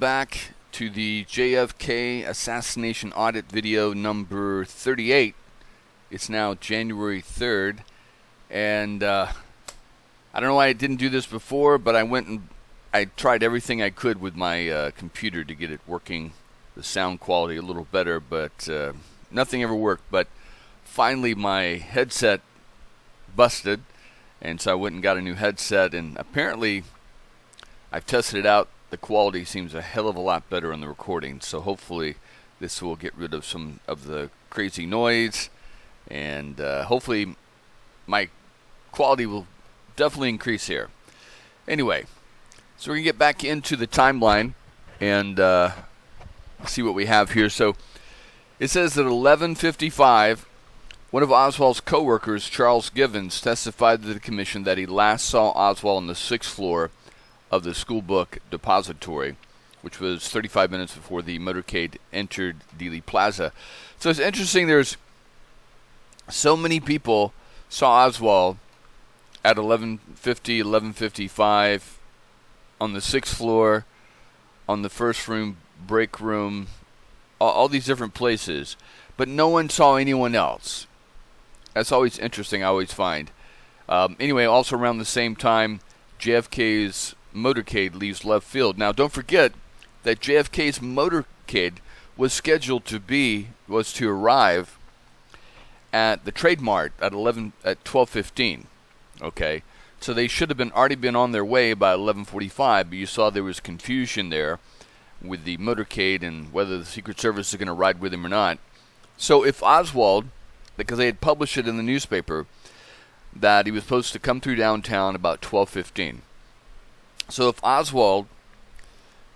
back to the JFK Assassination Audit video number 38. It's now January 3rd, and I don't know why I didn't do this before, but I went and I tried everything I could with my computer to get it working, the sound quality a little better, but nothing ever worked. But finally my headset busted, and so I went and got a new headset, and apparently I've tested it out. The quality seems a hell of a lot better on the recording, so hopefully this will get rid of some of the crazy noise, and hopefully my quality will definitely increase here. Anyway, so we're going to get back into the timeline and see what we have here. So it says that at 11:55, one of Oswald's co-workers, Charles Givens, testified to the commission that he last saw Oswald on the 6th floor of the school book depository, which was 35 minutes before the motorcade entered Dealey Plaza. So it's interesting, there's so many people saw Oswald at 11:50, 11:55, on the 6th floor, on the first room, break room, all these different places, but no one saw anyone else. That's always interesting, I always find. Anyway, also around the same time, JFK's motorcade leaves left field. Now, don't forget that JFK's motorcade was scheduled to arrive at the Trade Mart at 12:15. Okay, so they should have already been on their way by 11:45. But you saw there was confusion there with the motorcade and whether the Secret Service is going to ride with him or not. So if Oswald, because they had published it in the newspaper that he was supposed to come through downtown about 12:15. So if Oswald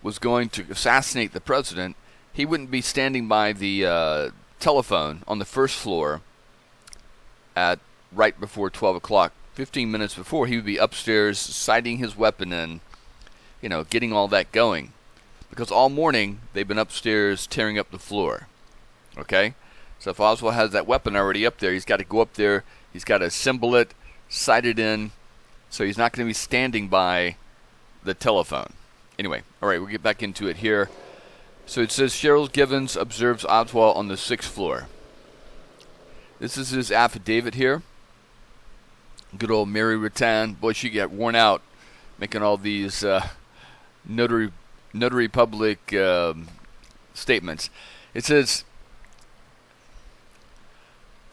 was going to assassinate the president, he wouldn't be standing by the telephone on the first floor at right before 12 o'clock. 15 minutes before, he would be upstairs sighting his weapon and, getting all that going. Because all morning, they've been upstairs tearing up the floor. Okay? So if Oswald has that weapon already up there, he's got to go up there, he's got to assemble it, sight it in, so he's not going to be standing by the telephone. Anyway, all right, we'll get back into it here. So it says Cheryl Givens observes Oswald on the 6th floor. This is his affidavit here. Good old Mary Rattan. Boy, she got worn out making all these notary public statements. It says,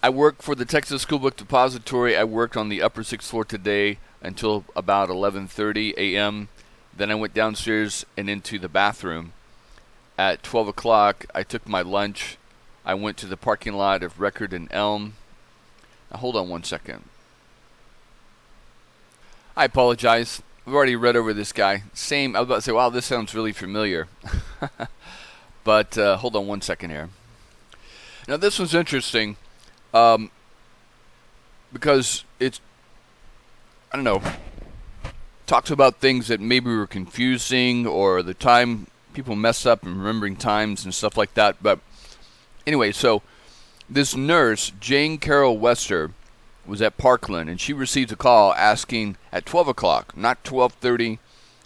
I work for the Texas School Book Depository. I worked on the upper 6th floor today until about 11:30 a.m. Then I went downstairs and into the bathroom. At 12 o'clock, I took my lunch. I went to the parking lot of Record and Elm. Now, hold on one second. I apologize. We've already read over this guy. I was about to say, wow, this sounds really familiar. But hold on one second here. Now, this one's interesting because it's, I don't know, talks about things that maybe were confusing or the time people mess up in remembering times and stuff like that. But anyway, so this nurse, Jane Carol Wester, was at Parkland, and she received a call asking at 12 o'clock, not 12:30,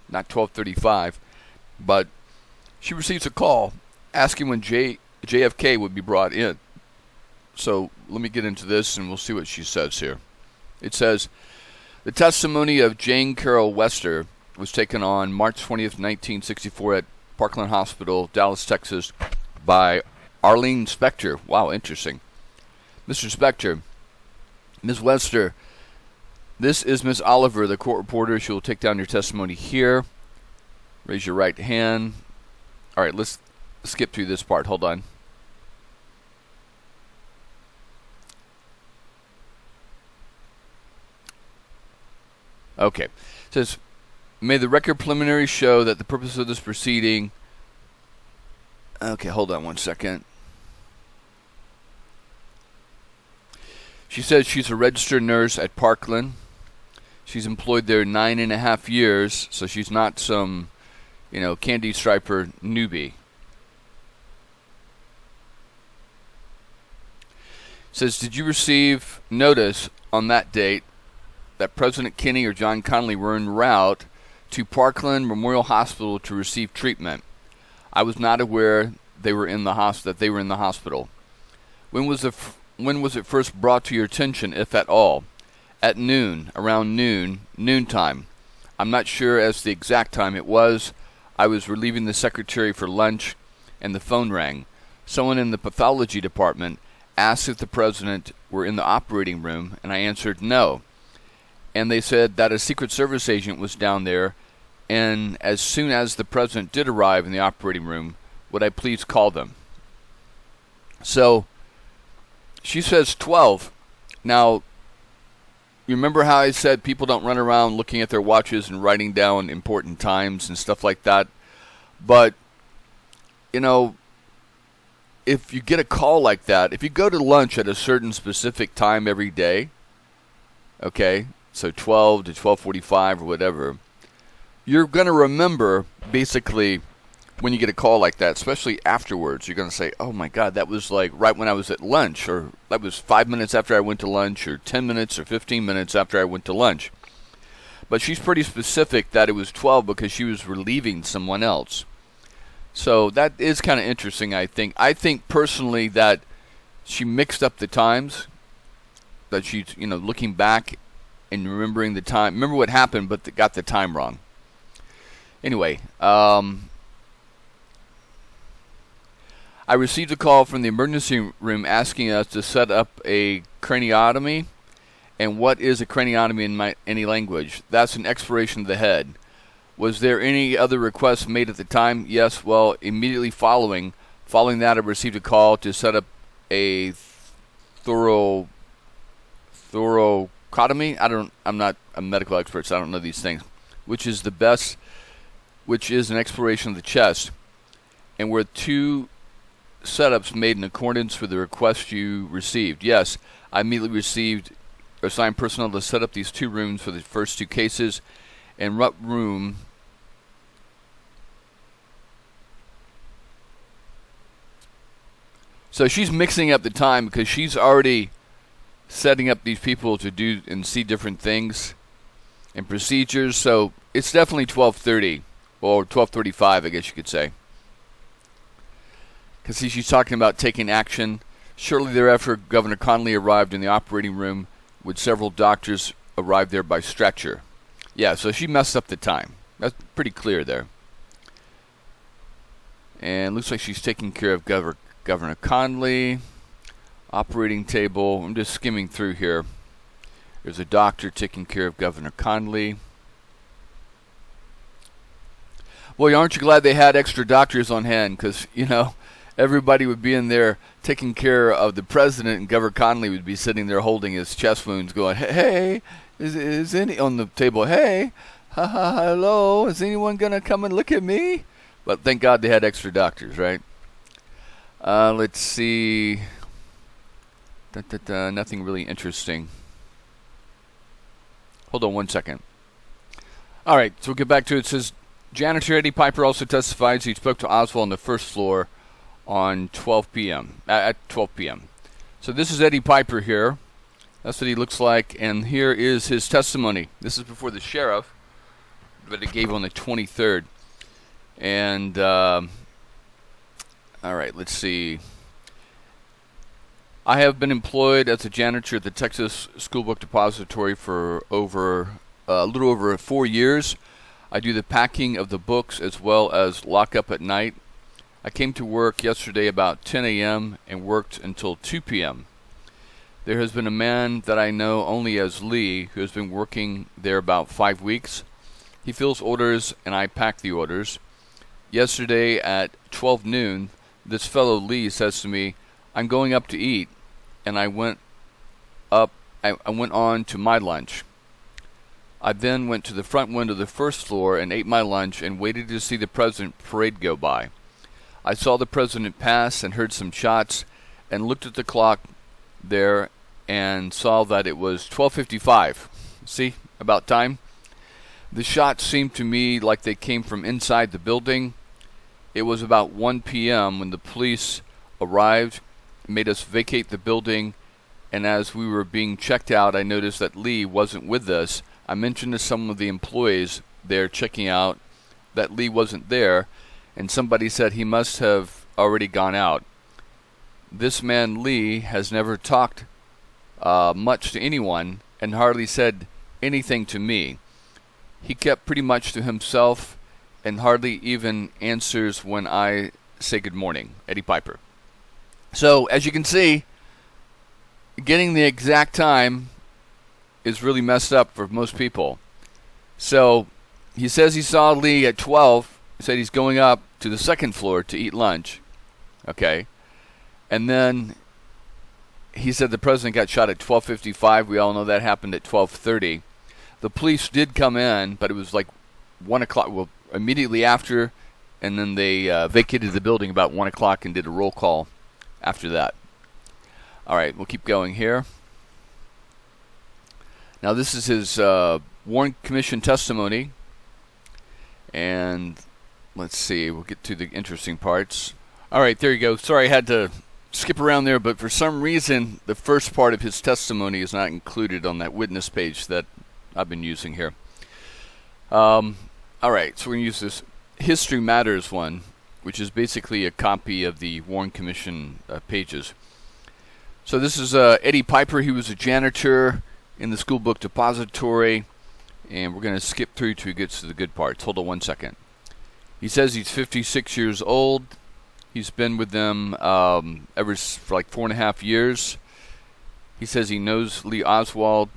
not 12:35, but she receives a call asking when JFK would be brought in. So let me get into this, and we'll see what she says here. It says, the testimony of Jane Carol Wester was taken on March 20th, 1964 at Parkland Hospital, Dallas, Texas, by Arlene Spector. Wow, interesting. Mr. Spector, Ms. Wester, this is Ms. Oliver, the court reporter. She will take down your testimony here. Raise your right hand. All right, let's skip through this part. Hold on. Okay. It says, may the record preliminary show that the purpose of this proceeding... Okay, hold on one second. She says she's a registered nurse at Parkland. She's employed there 9.5 years, so she's not some, candy striper newbie. Says, did you receive notice on that date that President Kennedy or John Connally were en route to Parkland Memorial Hospital to receive treatment? I was not aware they were in the hospital. When was it first brought to your attention, if at all? At noon, around noontime. I'm not sure as the exact time it was. I was relieving the secretary for lunch, and the phone rang. Someone in the pathology department asked if the president were in the operating room, and I answered no. And they said that a Secret Service agent was down there, and as soon as the president did arrive in the operating room, would I please call them? So, she says 12. Now, you remember how I said people don't run around looking at their watches and writing down important times and stuff like that? But, you know, if you get a call like that, if you go to lunch at a certain specific time every day, okay, so 12 to 12:45 or whatever, you're going to remember basically when you get a call like that, especially afterwards. You're going to say, oh my God, that was like right when I was at lunch, or that was 5 minutes after I went to lunch, or 10 minutes or 15 minutes after I went to lunch. But she's pretty specific that it was 12 because she was relieving someone else. So that is kind of interesting, I think. I think personally that she mixed up the times, that she's, looking back and remembering the time. Remember what happened, but got the time wrong. Anyway, I received a call from the emergency room asking us to set up a craniotomy. And what is a craniotomy in any language? That's an exploration of the head. Was there any other requests made at the time? Yes. Well, immediately following that, I received a call to set up a thoracotomy. I'm not a medical expert, so I don't know these things. Which is an exploration of the chest, and were 2 setups made in accordance with the request you received? Yes. I immediately assigned personnel to set up these 2 rooms for the first 2 cases. And what room? So she's mixing up the time because she's already setting up these people to do and see different things and procedures. So it's definitely 12:30 or 12:35, I guess you could say. Because she's talking about taking action. Shortly thereafter, Governor Connolly arrived in the operating room with several doctors arrived there by stretcher. Yeah, so she messed up the time. That's pretty clear there. And looks like she's taking care of Governor Connolly. Operating table. I'm just skimming through here. There's a doctor taking care of Governor Connolly. Boy, aren't you glad they had extra doctors on hand? Because, everybody would be in there taking care of the president, and Governor Connolly would be sitting there holding his chest wounds going, hey, is any on the table, hey, hello, is anyone going to come and look at me? But thank God they had extra doctors, right? Let's see. Nothing really interesting. Hold on one second. All right, so we'll get back to it. It says, Janitor Eddie Piper also testifies he spoke to Oswald on the first floor on 12 p.m. At 12 p.m. So this is Eddie Piper here. That's what he looks like, and here is his testimony. This is before the sheriff, but it gave on the 23rd. And, all right, let's see. I have been employed as a janitor at the Texas School Book Depository for a little over 4 years. I do the packing of the books as well as lockup at night. I came to work yesterday about 10 a.m. and worked until 2 p.m. There has been a man that I know only as Lee who has been working there about 5 weeks. He fills orders and I pack the orders. Yesterday at 12 noon, this fellow Lee says to me, I'm going up to eat, and I went on to my lunch. I then went to the front window of the first floor and ate my lunch and waited to see the president parade go by. I saw the president pass and heard some shots and looked at the clock there and saw that it was 12:55. See, about time. The shots seemed to me like they came from inside the building. It was about 1 p.m. when the police arrived, made us vacate the building, and as we were being checked out, I noticed that Lee wasn't with us. I mentioned to some of the employees there checking out that Lee wasn't there, and somebody said he must have already gone out. This man Lee has never talked much to anyone and hardly said anything to me. He kept pretty much to himself and hardly even answers when I say good morning. Eddie Piper. So, as you can see, getting the exact time is really messed up for most people. So, he says he saw Lee at 12. He said he's going up to the second floor to eat lunch. Okay. And then he said the president got shot at 12:55. We all know that happened at 12:30. The police did come in, but it was like 1 o'clock, well, immediately after, and then they vacated the building about 1 o'clock and did a roll call after that. All right, we'll keep going here. Now, this is his Warren Commission testimony. And let's see, we'll get to the interesting parts. All right, there you go. Sorry I had to skip around there, but for some reason, the first part of his testimony is not included on that witness page that I've been using here. All right, so we're going to use this History Matters one, which is basically a copy of the Warren Commission pages. So this is Eddie Piper. He was a janitor in the school book depository, and we're going to skip through till he gets to the good parts. Hold on 1 second. He says he's 56 years old. He's been with them for like 4.5 years. He says he knows Lee Oswald.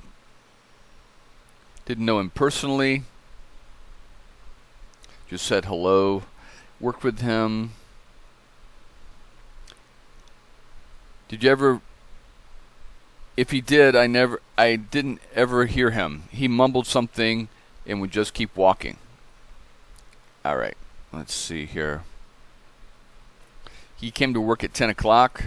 Didn't know him personally. Just said hello. Worked with him. Did you ever... If he did, I didn't ever hear him. He mumbled something and would just keep walking. All right, let's see here. He came to work at 10 o'clock.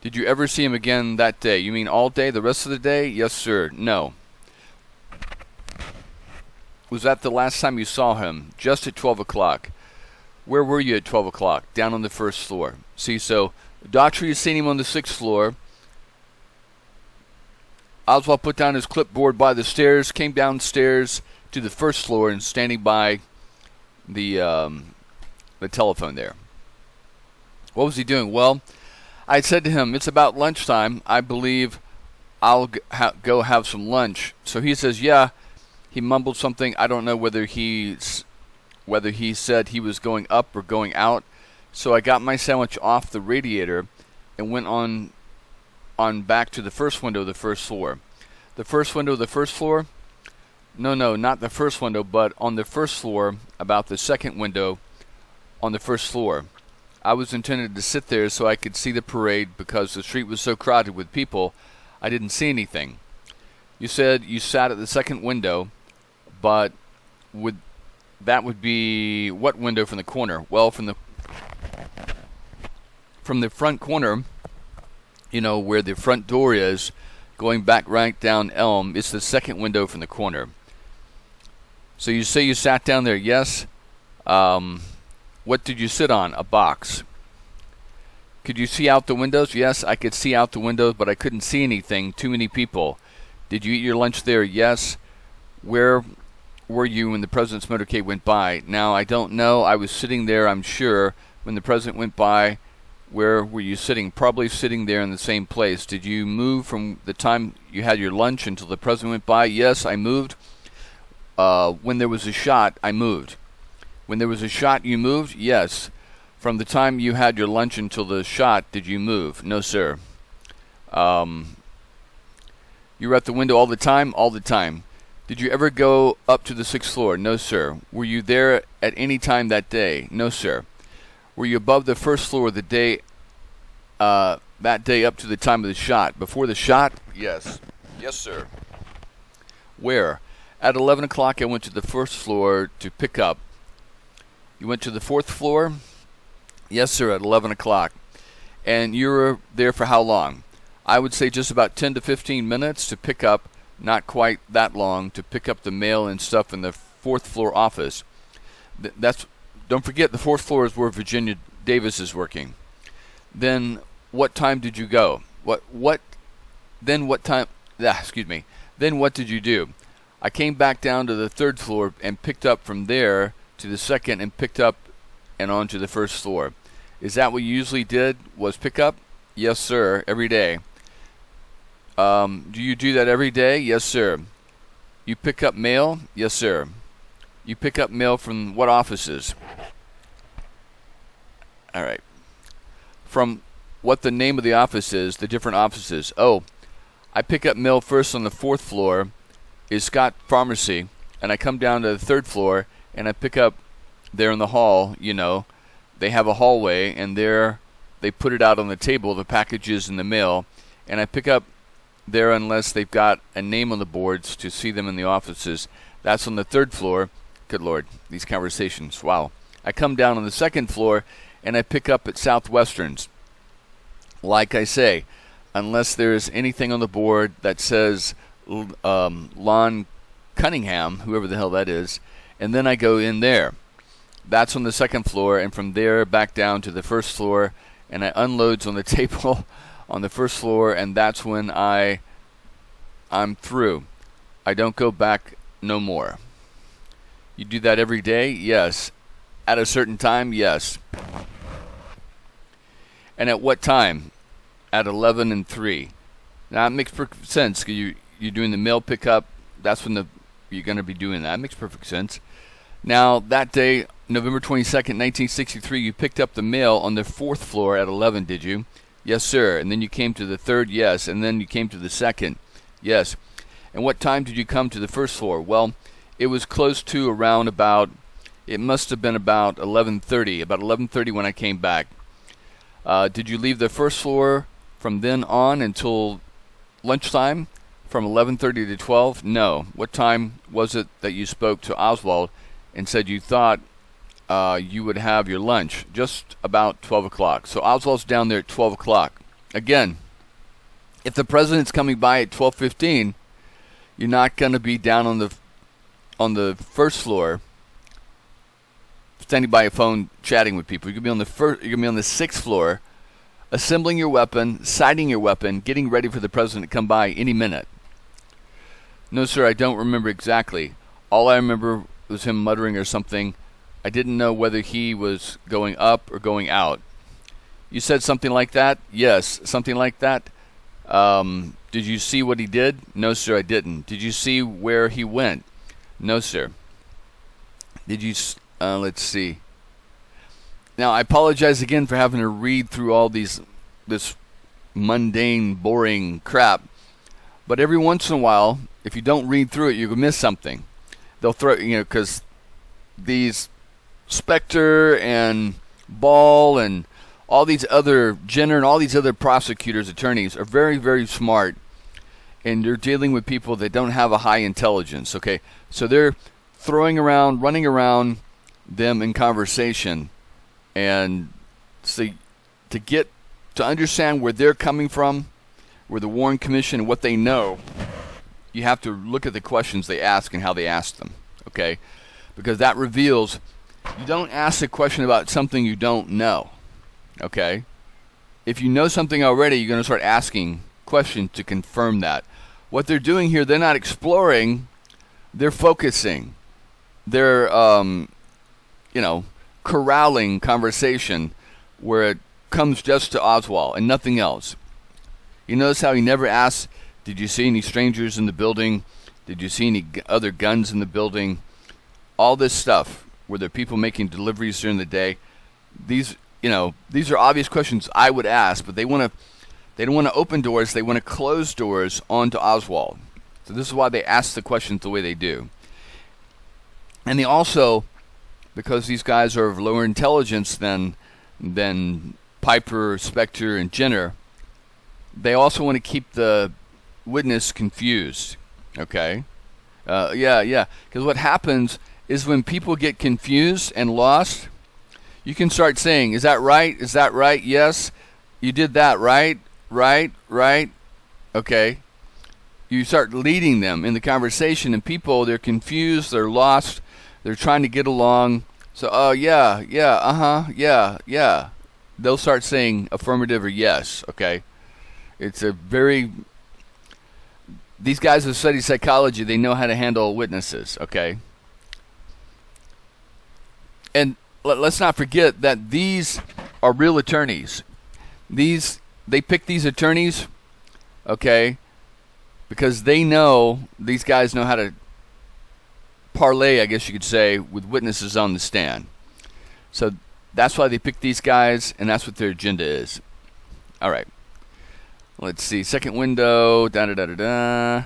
Did you ever see him again that day? You mean all day, the rest of the day? Yes, sir. No. Was that the last time you saw him? Just at 12 o'clock. Where were you at 12 o'clock? Down on the first floor. See, so Daughtry has seen him on the 6th floor. Oswald put down his clipboard by the stairs, came downstairs to the first floor and standing by the telephone there. What was he doing? Well, I said to him, it's about lunchtime. I believe I'll go have some lunch. So he says, yeah. He mumbled something. I don't know whether he said he was going up or going out. So I got my sandwich off the radiator and went on back to the first window of the first floor. The first window of the first floor? No, not the first window, but on the first floor, about the second window on the first floor. I was intended to sit there so I could see the parade because the street was so crowded with people, I didn't see anything. You said you sat at the second window, but that would be what window from the corner? Well, from the front corner, you know, where the front door is, going back right down Elm, it's the second window from the corner. So you say you sat down there, yes. What did you sit on? A box. Could you see out the windows? Yes, I could see out the windows, but I couldn't see anything. Too many people. Did you eat your lunch there? Yes. Where were you when the president's motorcade went by? Now, I don't know. I was sitting there, I'm sure, when the president went by. Where were you sitting? Probably sitting there in the same place. Did you move from the time you had your lunch until the president went by? Yes, I moved. When there was a shot, I moved. When there was a shot, you moved? Yes. From the time you had your lunch until the shot, did you move? No, sir. You were at the window all the time? All the time. Did you ever go up to the 6th floor? No, sir. Were you there at any time that day? No, sir. Were you above the first floor the day, that day up to the time of the shot? Before the shot? Yes. Yes, sir. Where? At 11 o'clock, I went to the first floor to pick up. You went to the 4th floor? Yes, sir, at 11 o'clock. And you were there for how long? I would say just about 10 to 15 minutes to pick up, not quite that long, to pick up the mail and stuff in the 4th floor office. Don't forget, the 4th floor is where Virginia Davis is working. Then what time did you go? Then what did you do? I came back down to the third floor and picked up from there to the second and picked up and onto the first floor. Is that what you usually did, was pick up? Yes, sir, every day. Do you do that every day? Yes, sir. You pick up mail? Yes, sir. You pick up mail from what offices? All right. From what the name of the office is, the different offices. Oh, I pick up mail first on the fourth floor is Scott Pharmacy, and I come down to the third floor and I pick up there in the hall. You know, they have a hallway, and there they put it out on the table, the packages and the mail, and I pick up there unless they've got a name on the boards to see them in the offices. That's on the third floor. Good Lord, these conversations, wow. I come down on the second floor and I pick up at Southwestern's. Like I say, unless there's anything on the board that says Lon Cunningham, whoever the hell that is, and then I go in there. That's on the second floor, and from there back down to the first floor, and I unloads on the table on the first floor, and that's when I'm through. I don't go back no more. You do that every day? Yes. At a certain time? Yes. And at what time? At 11 and 3. Now it makes perfect sense. You're doing the mail pickup. That's when you're going to be doing that. It makes perfect sense. Now that day, November 22nd, 1963, you picked up the mail on the fourth floor at 11, did you? Yes, sir. And then you came to the third? Yes. And then you came to the second? Yes. And what time did you come to the first floor? Well, it was close to around about, it must have been about 11:30, about 11:30 when I came back. Did you leave the first floor from then on until lunchtime, from 11:30 to 12? No. What time was it that you spoke to Oswald and said you thought you would have your lunch? Just about 12 o'clock. So Oswald's down there at 12 o'clock. Again, if the president's coming by at 12:15, you're not going to be down on the first floor standing by a phone chatting with people. You're going to be on the sixth floor, assembling your weapon, sighting your weapon, getting ready for the president to come by any minute. No, sir, I don't remember exactly. All I remember was him muttering or something. I didn't know whether he was going up or going out. You said something like that? Yes, something like that. Did you see what he did? No, sir, I didn't. Did you see where he went? No, sir. Did you... let's see. Now, I apologize again for having to read through all this mundane, boring crap. But every once in a while, if you don't read through it, you can miss something. They'll throw, because these Spectre and Ball and all these other, Jenner and all these other prosecutors, attorneys are very, very smart. And they're dealing with people that don't have a high intelligence, okay? So they're throwing around, running around them in conversation, and so to understand where they're coming from, where the Warren Commission and what they know, you have to look at the questions they ask and how they ask them, okay? Because that reveals, you don't ask a question about something you don't know, okay? If you know something already, you're going to start asking questions to confirm that. What they're doing here, they're not exploring, they're focusing. They're corralling conversation where it comes just to Oswald and nothing else. You notice how he never asks, did you see any strangers in the building? Did you see any other guns in the building? All this stuff, where there are people making deliveries during the day. These are obvious questions I would ask, but they don't want to open doors, they want to close doors onto Oswald. So this is why they ask the questions the way they do. And they also, because these guys are of lower intelligence than Piper, Spectre, and Jenner, they also want to keep the witness confused. Okay? Because what happens is when people get confused and lost, you can start saying, is that right? Is that right? Yes. You did that, right? Right. Okay. You start leading them in the conversation, and people, they're confused, they're lost, they're trying to get along. So, yeah. They'll start saying affirmative or yes, okay? It's a very these guys who study psychology, they know how to handle witnesses, okay? And let's not forget that these are real attorneys. They pick these attorneys, okay, because they know, these guys know how to parlay, I guess you could say, with witnesses on the stand. So that's why they pick these guys, and that's what their agenda is. All right. Let's see. Second window. Da-da-da-da-da.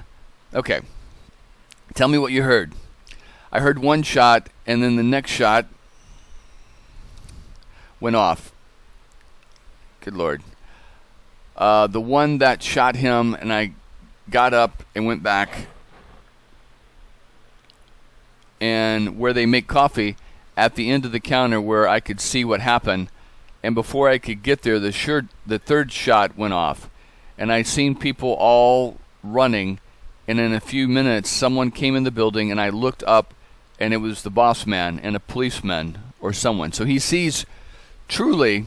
Okay. Tell me what you heard. I heard one shot, and then the next shot went off. Good Lord. The one that shot him, and I got up and went back, and where they make coffee, at the end of the counter where I could see what happened, and before I could get there, the third shot went off, and I seen people all running, and in a few minutes, someone came in the building, and I looked up, and it was the boss man and a policeman or someone. So he sees Truly,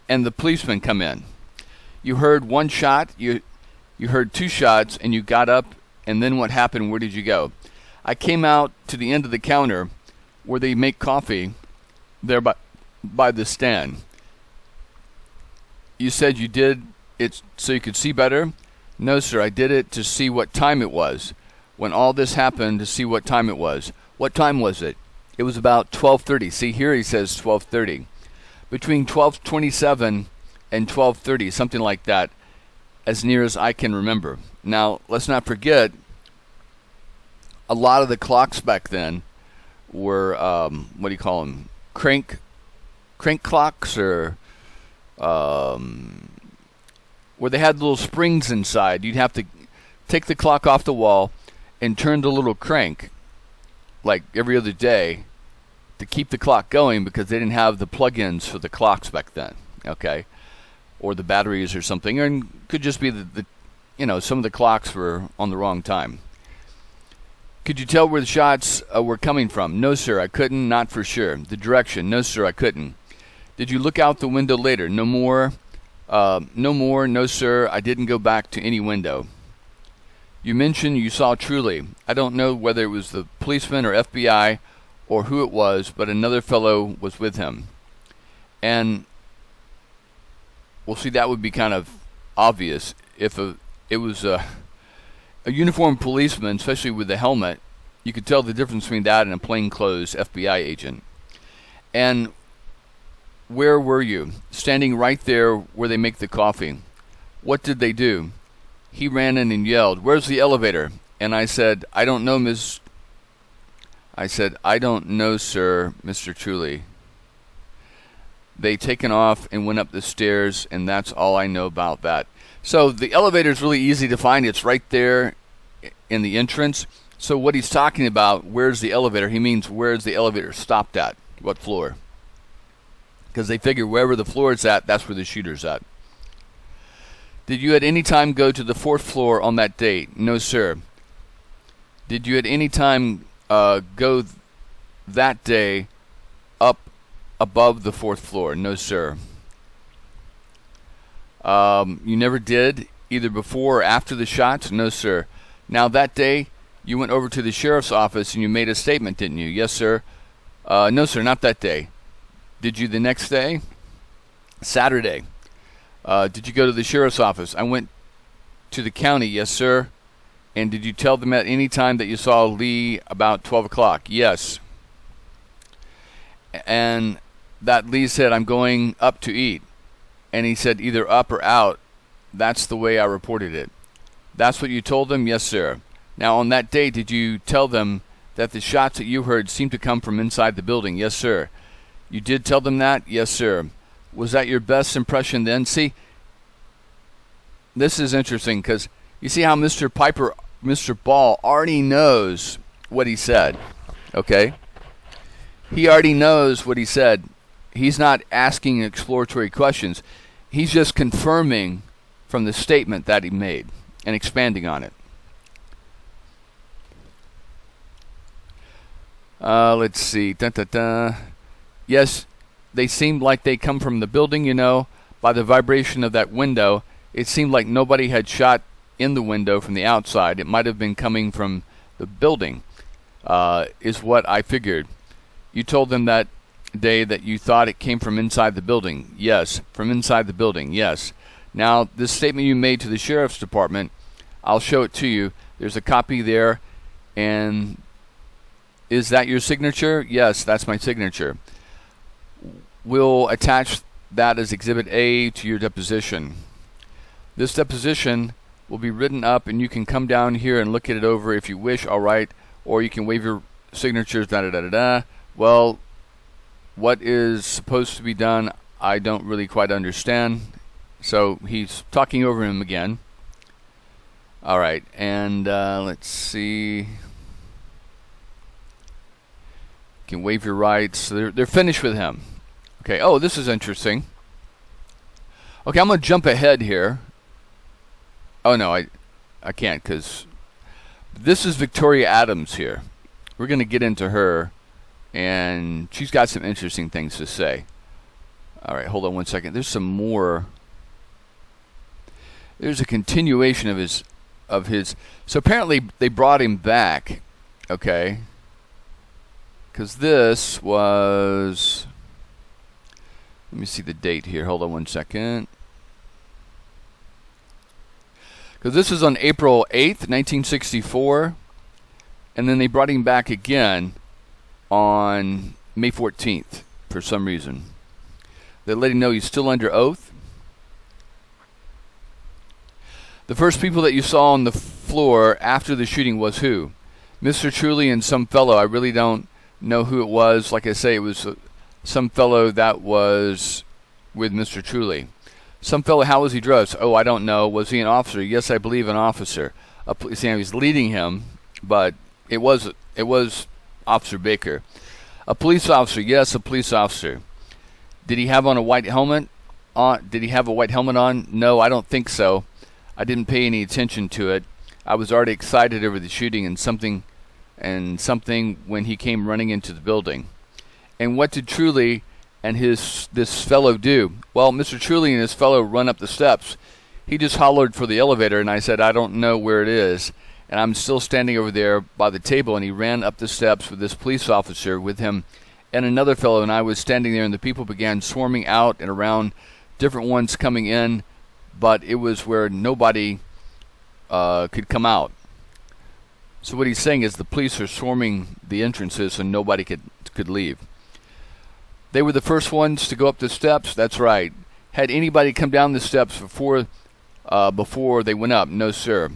and the policeman come in. You heard one shot, you heard two shots, and you got up, and then what happened? Where did you go? I came out to the end of the counter where they make coffee there by the stand. You said you did it so you could see better? No, sir, I did it to see what time it was. When all this happened, to see what time it was. What time was it? It was about 12:30. See, here he says 12:30. Between 12:27 and 12:30, something like that, as near as I can remember. Now, let's not forget, a lot of the clocks back then were, what do you call them, crank clocks, or where they had little springs inside. You'd have to take the clock off the wall and turn the little crank, like every other day, to keep the clock going, because they didn't have the plug-ins for the clocks back then, okay? Or the batteries or something, and could just be the some of the clocks were on the wrong time. Could you tell where the shots were coming from? No, sir, I couldn't, not for sure. The direction? No, sir, I couldn't. Did you look out the window later? No more. No, sir, I didn't go back to any window. You mentioned you saw Truly. I don't know whether it was the policeman or FBI or who it was, but another fellow was with him. And, well, see, that would be kind of obvious. If it was a uniformed policeman, especially with the helmet, you could tell the difference between that and a plainclothes FBI agent. And where were you? Standing right there where they make the coffee. What did they do? He ran in and yelled, "Where's the elevator?" And I said, I don't know, sir, Mr. Truly. They taken off and went up the stairs, and that's all I know about that. So the elevator is really easy to find. It's right there in the entrance. So what he's talking about, where's the elevator? He means where's the elevator stopped at? What floor? Because they figure wherever the floor is at, that's where the shooter's at. Did you at any time go to the 4th floor on that date? No, sir. Did you at any time go that day up above the 4th floor? No, sir. You never did, either before or after the shots? No, sir. Now, that day, you went over to the sheriff's office and you made a statement, didn't you? Yes, sir. No, sir, not that day. Did you the next day? Saturday. Did you go to the sheriff's office? I went to the county, yes, sir. And did you tell them at any time that you saw Lee about 12 o'clock? Yes. And that Lee said, I'm going up to eat. And he said either up or out. That's the way I reported it. That's what you told them? Yes, sir. Now, on that day, did you tell them that the shots that you heard seemed to come from inside the building? Yes, sir. You did tell them that? Yes, sir. Was that your best impression then? See, this is interesting because you see how Mr. Ball already knows what he said, okay? He already knows what he said. He's not asking exploratory questions. He's just confirming from the statement that he made and expanding on it. Let's see. Yes, they seemed like they come from the building, by the vibration of that window. It seemed like nobody had shot in the window from the outside. It might have been coming from the building, is what I figured. You told them that day that you thought it came from inside the building. Yes, from inside the building, yes. Now, this statement you made to the sheriff's department, I'll show it to you. There's a copy there, and is that your signature? Yes, that's my signature. We'll attach that as Exhibit A to your deposition. This deposition will be written up, and you can come down here and look at it over if you wish, all right, or you can waive your signatures, da-da-da-da-da. Well, what is supposed to be done, I don't really quite understand. So he's talking over him again. All right, and let's see. You can waive your rights. They're finished with him. Okay, oh, this is interesting. Okay, I'm going to jump ahead here. Oh, no, I can't, because this is Victoria Adams here. We're going to get into her, and she's got some interesting things to say. All right, hold on one second. There's some more. There's a continuation of his. So apparently they brought him back, okay? Because this was. Let me see the date here. Hold on one second. Because this is on April 8th, 1964, and then they brought him back again on May 14th for some reason. They let him know he's still under oath. The first people that you saw on the floor after the shooting was who? Mr. Truly and some fellow. I really don't know who it was. Like I say, it was some fellow that was with Mr. Truly. Some fellow, how was he dressed? Oh, I don't know. Was he an officer? Yes, I believe an officer. See, he was leading him, but it was Officer Baker. A police officer? Yes, a police officer. Did he have on a white helmet? Did he have a white helmet on? No, I don't think so. I didn't pay any attention to it. I was already excited over the shooting and something when he came running into the building. And what did Truly and this fellow do? Well, Mr. Truly and his fellow run up the steps. He just hollered for the elevator, and I said, I don't know where it is. And I'm still standing over there by the table, and he ran up the steps with this police officer with him and another fellow, and I was standing there, and the people began swarming out and around, different ones coming in, but it was where nobody could come out. So what he's saying is the police are swarming the entrances so nobody could leave. They were the first ones to go up the steps. That's right. Had anybody come down the steps before they went up? No, sir.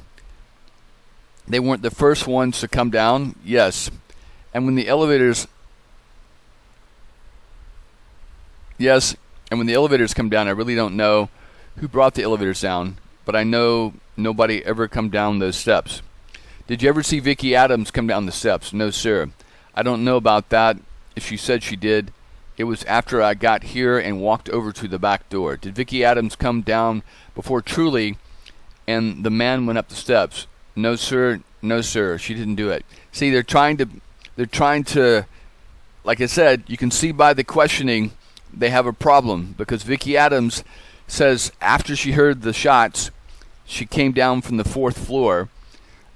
They weren't the first ones to come down? Yes. And when the elevators... Yes, and when the elevators come down, I really don't know who brought the elevators down, but I know nobody ever come down those steps. Did you ever see Vicki Adams come down the steps? No, sir. I don't know about that. If she said she did, it was after I got here and walked over to the back door. Did Vicki Adams come down before Truly and the man went up the steps? No, sir. No, sir. She didn't do it. See, they're trying to, like I said, you can see by the questioning, they have a problem because Vicki Adams says after she heard the shots, she came down from the 4th floor,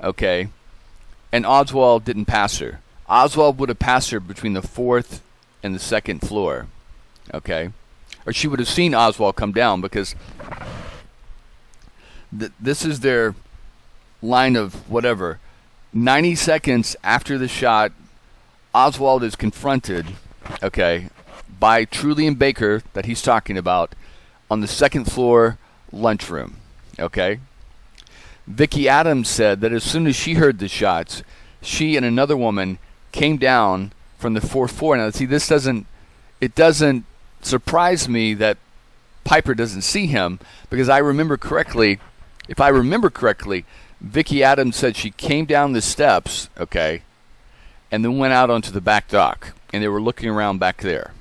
okay, and Oswald didn't pass her. Oswald would have passed her between the 4th and the 2nd floor, okay, or she would have seen Oswald come down because this is their line of whatever. 90 seconds after the shot, Oswald is confronted, okay, by Truly and Baker that he's talking about on the 2nd floor lunchroom, okay? Vicki Adams said that as soon as she heard the shots, she and another woman came down from the 4th floor. Now, see, it doesn't surprise me that Piper doesn't see him because if I remember correctly, Vicki Adams said she came down the steps, okay, and then went out onto the back dock, and they were looking around back there,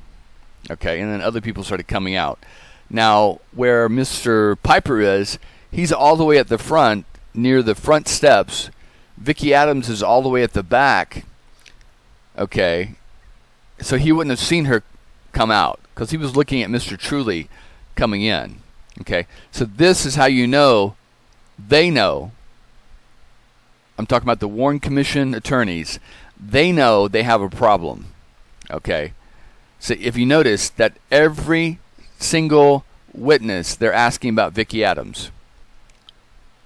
okay, and then other people started coming out. Now, where Mr. Piper is, he's all the way at the front, near the front steps. Vicki Adams is all the way at the back, okay, so he wouldn't have seen her come out because he was looking at Mr. Truly coming in, okay. So this is how you know they know, I'm talking about the Warren Commission attorneys, they know they have a problem. Okay? So if you notice that every single witness, they're asking about Vicki Adams.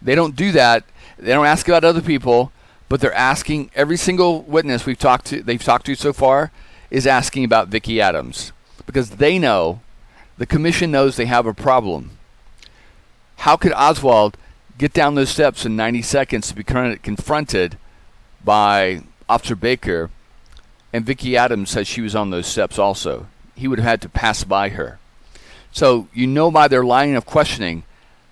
They don't do that. They don't ask about other people, but they're asking every single witness they've talked to so far is asking about Vicki Adams because they know, the commission knows they have a problem. How could Oswald get down those steps in 90 seconds to be confronted by Officer Baker, and Vicki Adams said she was on those steps also? He would have had to pass by her. So you know by their line of questioning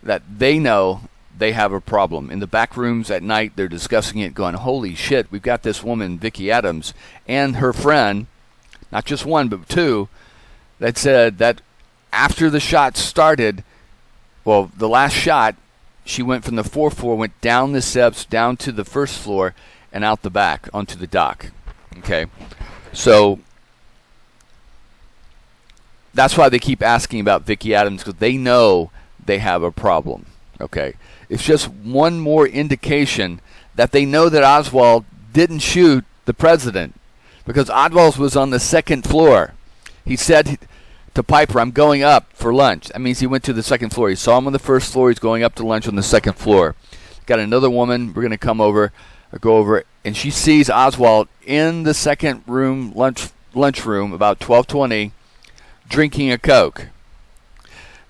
that they know they have a problem. In the back rooms at night, they're discussing it, going, holy shit, we've got this woman, Vicki Adams, and her friend, not just one, but two, that said that after the shot started, well, the last shot, she went from the fourth floor, went down the steps, down to the first floor, and out the back onto the dock. Okay? So that's why they keep asking about Vicki Adams, because they know they have a problem. Okay? It's just one more indication that they know that Oswald didn't shoot the president, because Oswald was on the second floor. He said to Piper, I'm going up for lunch. That means he went to the second floor. He saw him on the first floor. He's going up to lunch on the second floor. Got another woman. We're going to come over, go over, and she sees Oswald in the second room, lunchroom, about 12:20, drinking a Coke.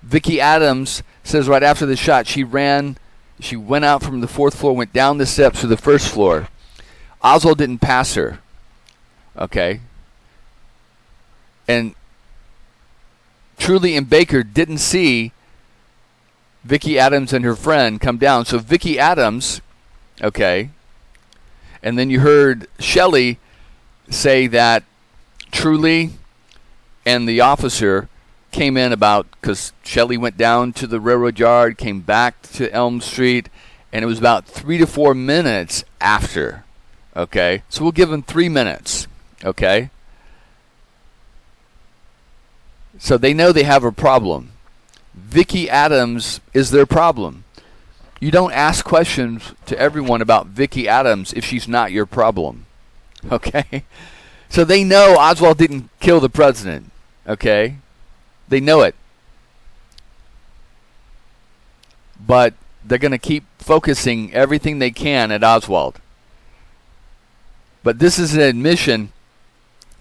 Vicki Adams says right after the shot, she went out from the fourth floor, went down the steps to the first floor. Oswald didn't pass her. Okay? And Truly and Baker didn't see Vicki Adams and her friend come down. So Vicki Adams, okay, and then you heard Shelley say that Truly and the officer came in because Shelley went down to the railroad yard, came back to Elm Street, and it was about 3 to 4 minutes after, okay? So we'll give them 3 minutes, okay? So they know they have a problem. Vicki Adams is their problem. You don't ask questions to everyone about Vicki Adams if she's not your problem. Okay? So they know Oswald didn't kill the president. Okay? They know it. But they're going to keep focusing everything they can at Oswald. But this is an admission,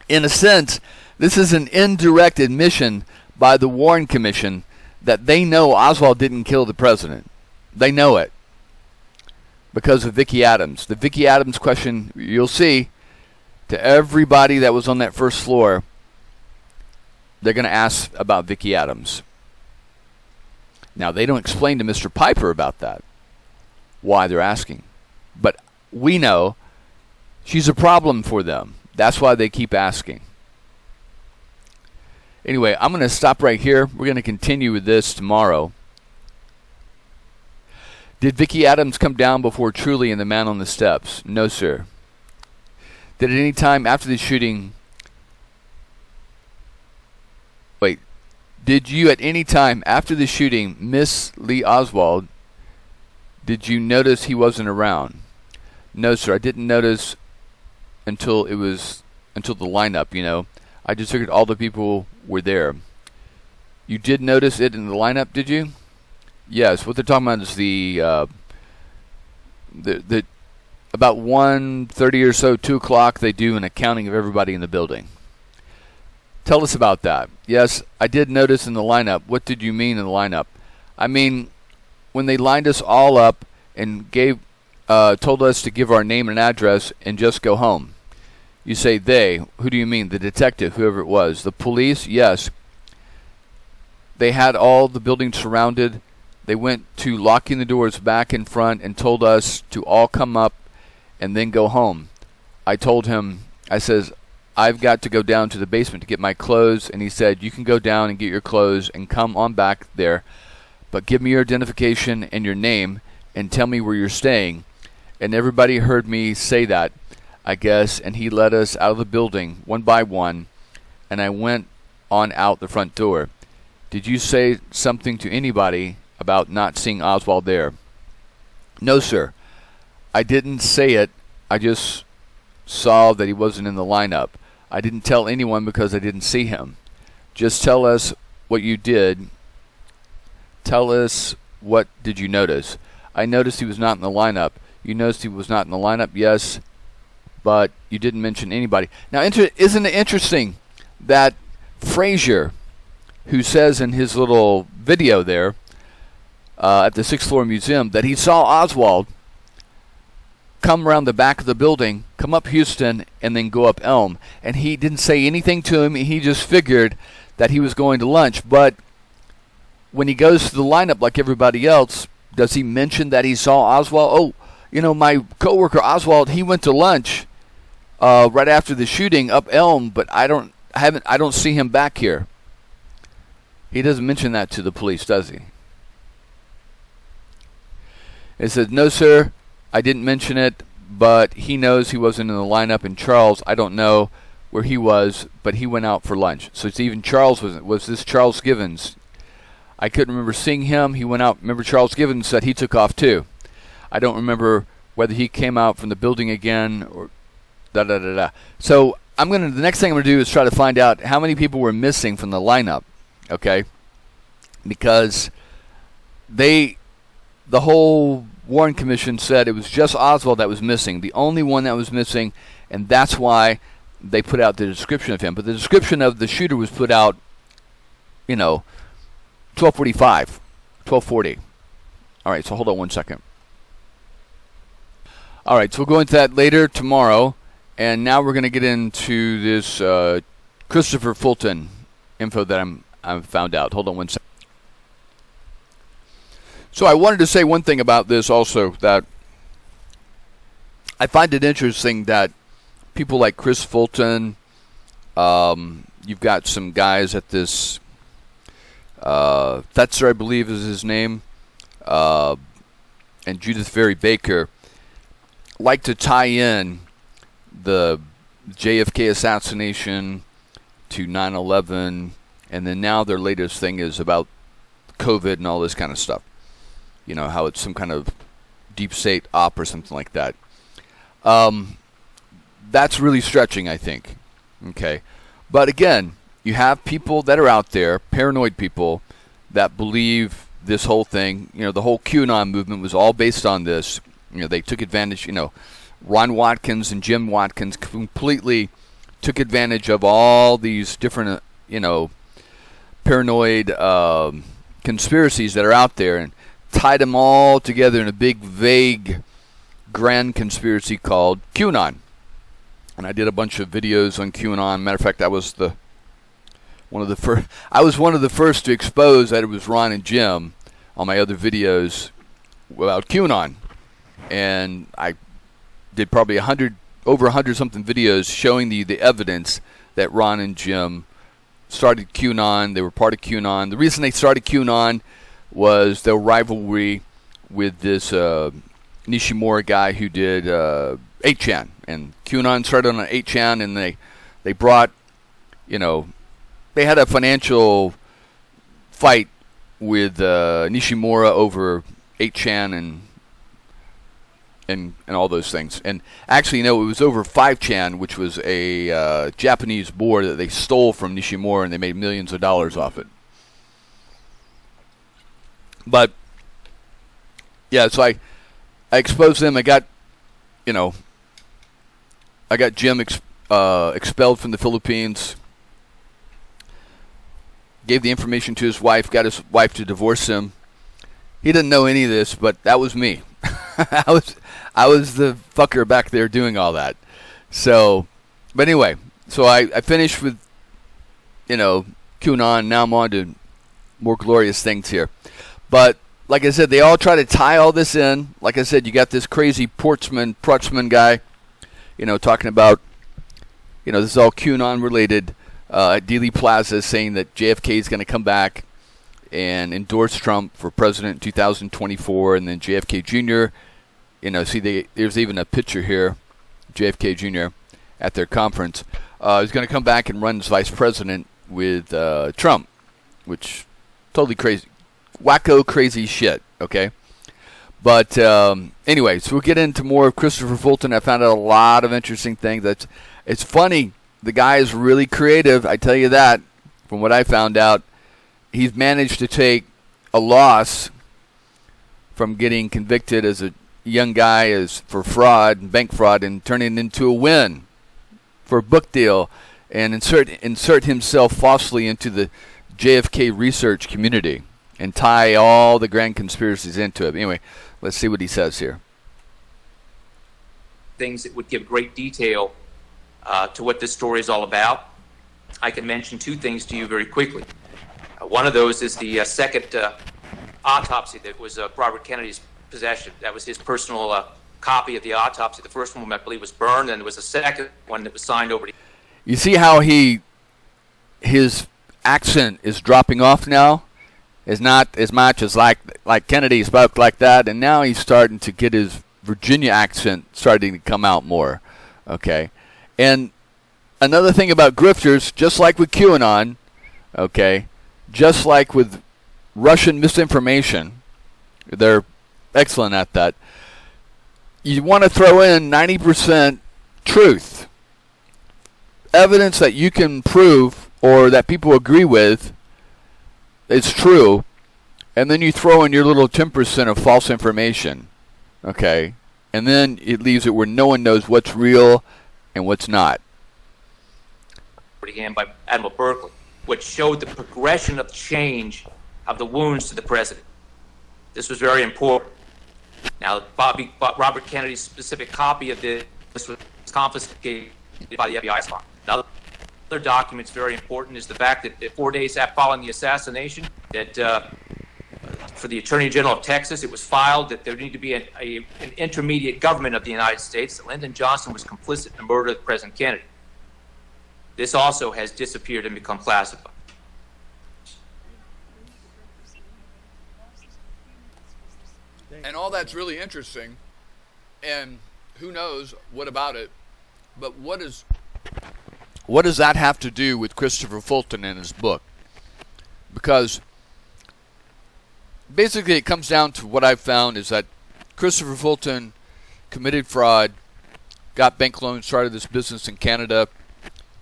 in a sense, this is an indirect admission by the Warren Commission that they know Oswald didn't kill the president. They know it because of Vicki Adams. The Vicki Adams question, you'll see, to everybody that was on that first floor, they're going to ask about Vicki Adams. Now, they don't explain to Mr. Piper about that, why they're asking. But we know she's a problem for them. That's why they keep asking. Anyway, I'm going to stop right here. We're going to continue with this tomorrow. Did Vicki Adams come down before Truly and the man on the steps? No, sir. Did at any time after the shooting... Did you at any time after the shooting miss Lee Oswald? Did you notice he wasn't around? No, sir. I didn't notice until the lineup, you know. I just figured all the people were there. You did notice it in the lineup, did you? Yes. What they're talking about is the about 1:30 or so, 2 o'clock, they do an accounting of everybody in the building. Tell us about that. Yes, I did notice in the lineup. What did you mean in the lineup? I mean, when they lined us all up and told us to give our name and address and just go home. You say they. Who do you mean? The detective, whoever it was. The police? Yes. They had all the buildings surrounded. They went to locking the doors back and front and told us to all come up and then go home. I told him, I says, I've got to go down to the basement to get my clothes. And he said, you can go down and get your clothes and come on back there. But give me your identification and your name and tell me where you're staying. And everybody heard me say that, I guess, and he led us out of the building one by one, and I went on out the front door. Did you say something to anybody about not seeing Oswald there? No, sir. I didn't say it. I just saw that he wasn't in the lineup. I didn't tell anyone because I didn't see him. Just tell us what you did. Tell us, what did you notice? I noticed he was not in the lineup. You noticed he was not in the lineup? Yes, but you didn't mention anybody. Now, isn't it interesting that Frazier, who says in his little video there at the 6th floor museum that he saw Oswald come around the back of the building, come up Houston, and then go up Elm. And he didn't say anything to him. He just figured that he was going to lunch. But when he goes to the lineup like everybody else, does he mention that he saw Oswald? Oh, you know, my coworker Oswald, he went to lunch right after the shooting up Elm, but I don't see him back here. He doesn't mention that to the police, does he? It says, no, sir, I didn't mention it, but he knows he wasn't in the lineup. And Charles, I don't know where he was, but he went out for lunch. So it's even Charles was this Charles Givens. I couldn't remember seeing him. He went out. Remember, Charles Givens said he took off too. I don't remember whether he came out from the building again or da-da-da-da. So the next thing I'm going to do is try to find out how many people were missing from the lineup, okay? Because the whole Warren Commission said it was just Oswald that was missing, the only one that was missing, and that's why they put out the description of him. But the description of the shooter was put out, 12:45, 12:40. All right, so hold on one second. All right, so we'll go into that later tomorrow, and now we're going to get into this Christopher Fulton info that I've found out. Hold on one second. So I wanted to say one thing about this also, that I find it interesting that people like Chris Fulton, you've got some guys at this, Fetzer, I believe is his name, and Judith Very Baker, like to tie in the JFK assassination to 9/11, and then now their latest thing is about COVID and all this kind of stuff. You know, how it's some kind of deep state op or something like that. That's really stretching, I think. Okay. But again, you have people that are out there, paranoid people, that believe this whole thing, the whole QAnon movement was all based on this. They took advantage, Ron Watkins and Jim Watkins completely took advantage of all these different, paranoid conspiracies that are out there and tied them all together in a big, vague, grand conspiracy called QAnon. And I did a bunch of videos on QAnon. Matter of fact, I was one of the first to expose that it was Ron and Jim on my other videos about QAnon. And I did probably over 100 something videos showing the evidence that Ron and Jim started QAnon. They were part of QAnon. The reason they started QAnon was their rivalry with this Nishimura guy who did 8chan. And QAnon started on 8chan, and they brought, they had a financial fight with Nishimura over 8chan and all those things. And actually, it was over 5chan, which was a Japanese board that they stole from Nishimura, and they made millions of dollars off it. But yeah, so I exposed them. I got Jim expelled from the Philippines. Gave the information to his wife. Got his wife to divorce him. He didn't know any of this, but that was me. I was the fucker back there doing all that. So, but anyway, so I finished with QAnon. Now I'm on to more glorious things here. But like I said, they all try to tie all this in. Like I said, you got this crazy Portsman guy, talking about, this is all QAnon related. At Dealey Plaza, saying that JFK is going to come back and endorse Trump for president in 2024, and then JFK Jr. There's even a picture here, JFK Jr. at their conference. He's going to come back and run as vice president with Trump, which totally crazy, wacko, crazy shit. Okay, But anyway, so we'll get into more of Christopher Fulton. I found out a lot of interesting things. It's funny. The guy is really creative, I tell you that. From what I found out, he's managed to take a loss from getting convicted as a young guy as for fraud, bank fraud, and turn it into a win for a book deal and insert himself falsely into the JFK research community and tie all the grand conspiracies into it. Anyway, let's see what he says here. Things that would give great detail to what this story is all about. I can mention two things to you very quickly. One of those is the second autopsy that was Robert Kennedy's possession. That was his personal copy of the autopsy. The first one, I believe, was burned, and there was a second one that was signed over to... You see how his accent is dropping off now? It's not as much as like Kennedy spoke like that, and now he's starting to get his Virginia accent starting to come out more. Okay? And another thing about grifters, just like with QAnon, okay, just like with Russian misinformation, they're excellent at that. You want to throw in 90% truth, evidence that you can prove or that people agree with is true, and then you throw in your little 10% of false information, okay, and then it leaves it where no one knows what's real and what's not. By Admiral Berkeley, which showed the progression of change of the wounds to the president. This was very important. Now, Robert Kennedy's specific copy of this was confiscated by the FBI spy. Now, other documents very important is the fact that 4 days after following the assassination, that for the Attorney General of Texas, it was filed that there needed to be an intermediate government of the United States, that Lyndon Johnson was complicit in the murder of President Kennedy. This also has disappeared and become classified. And all that's really interesting, and who knows what about it, but what does that have to do with Christopher Fulton and his book? Because basically it comes down to what I've found is that Christopher Fulton committed fraud, got bank loans, started this business in Canada,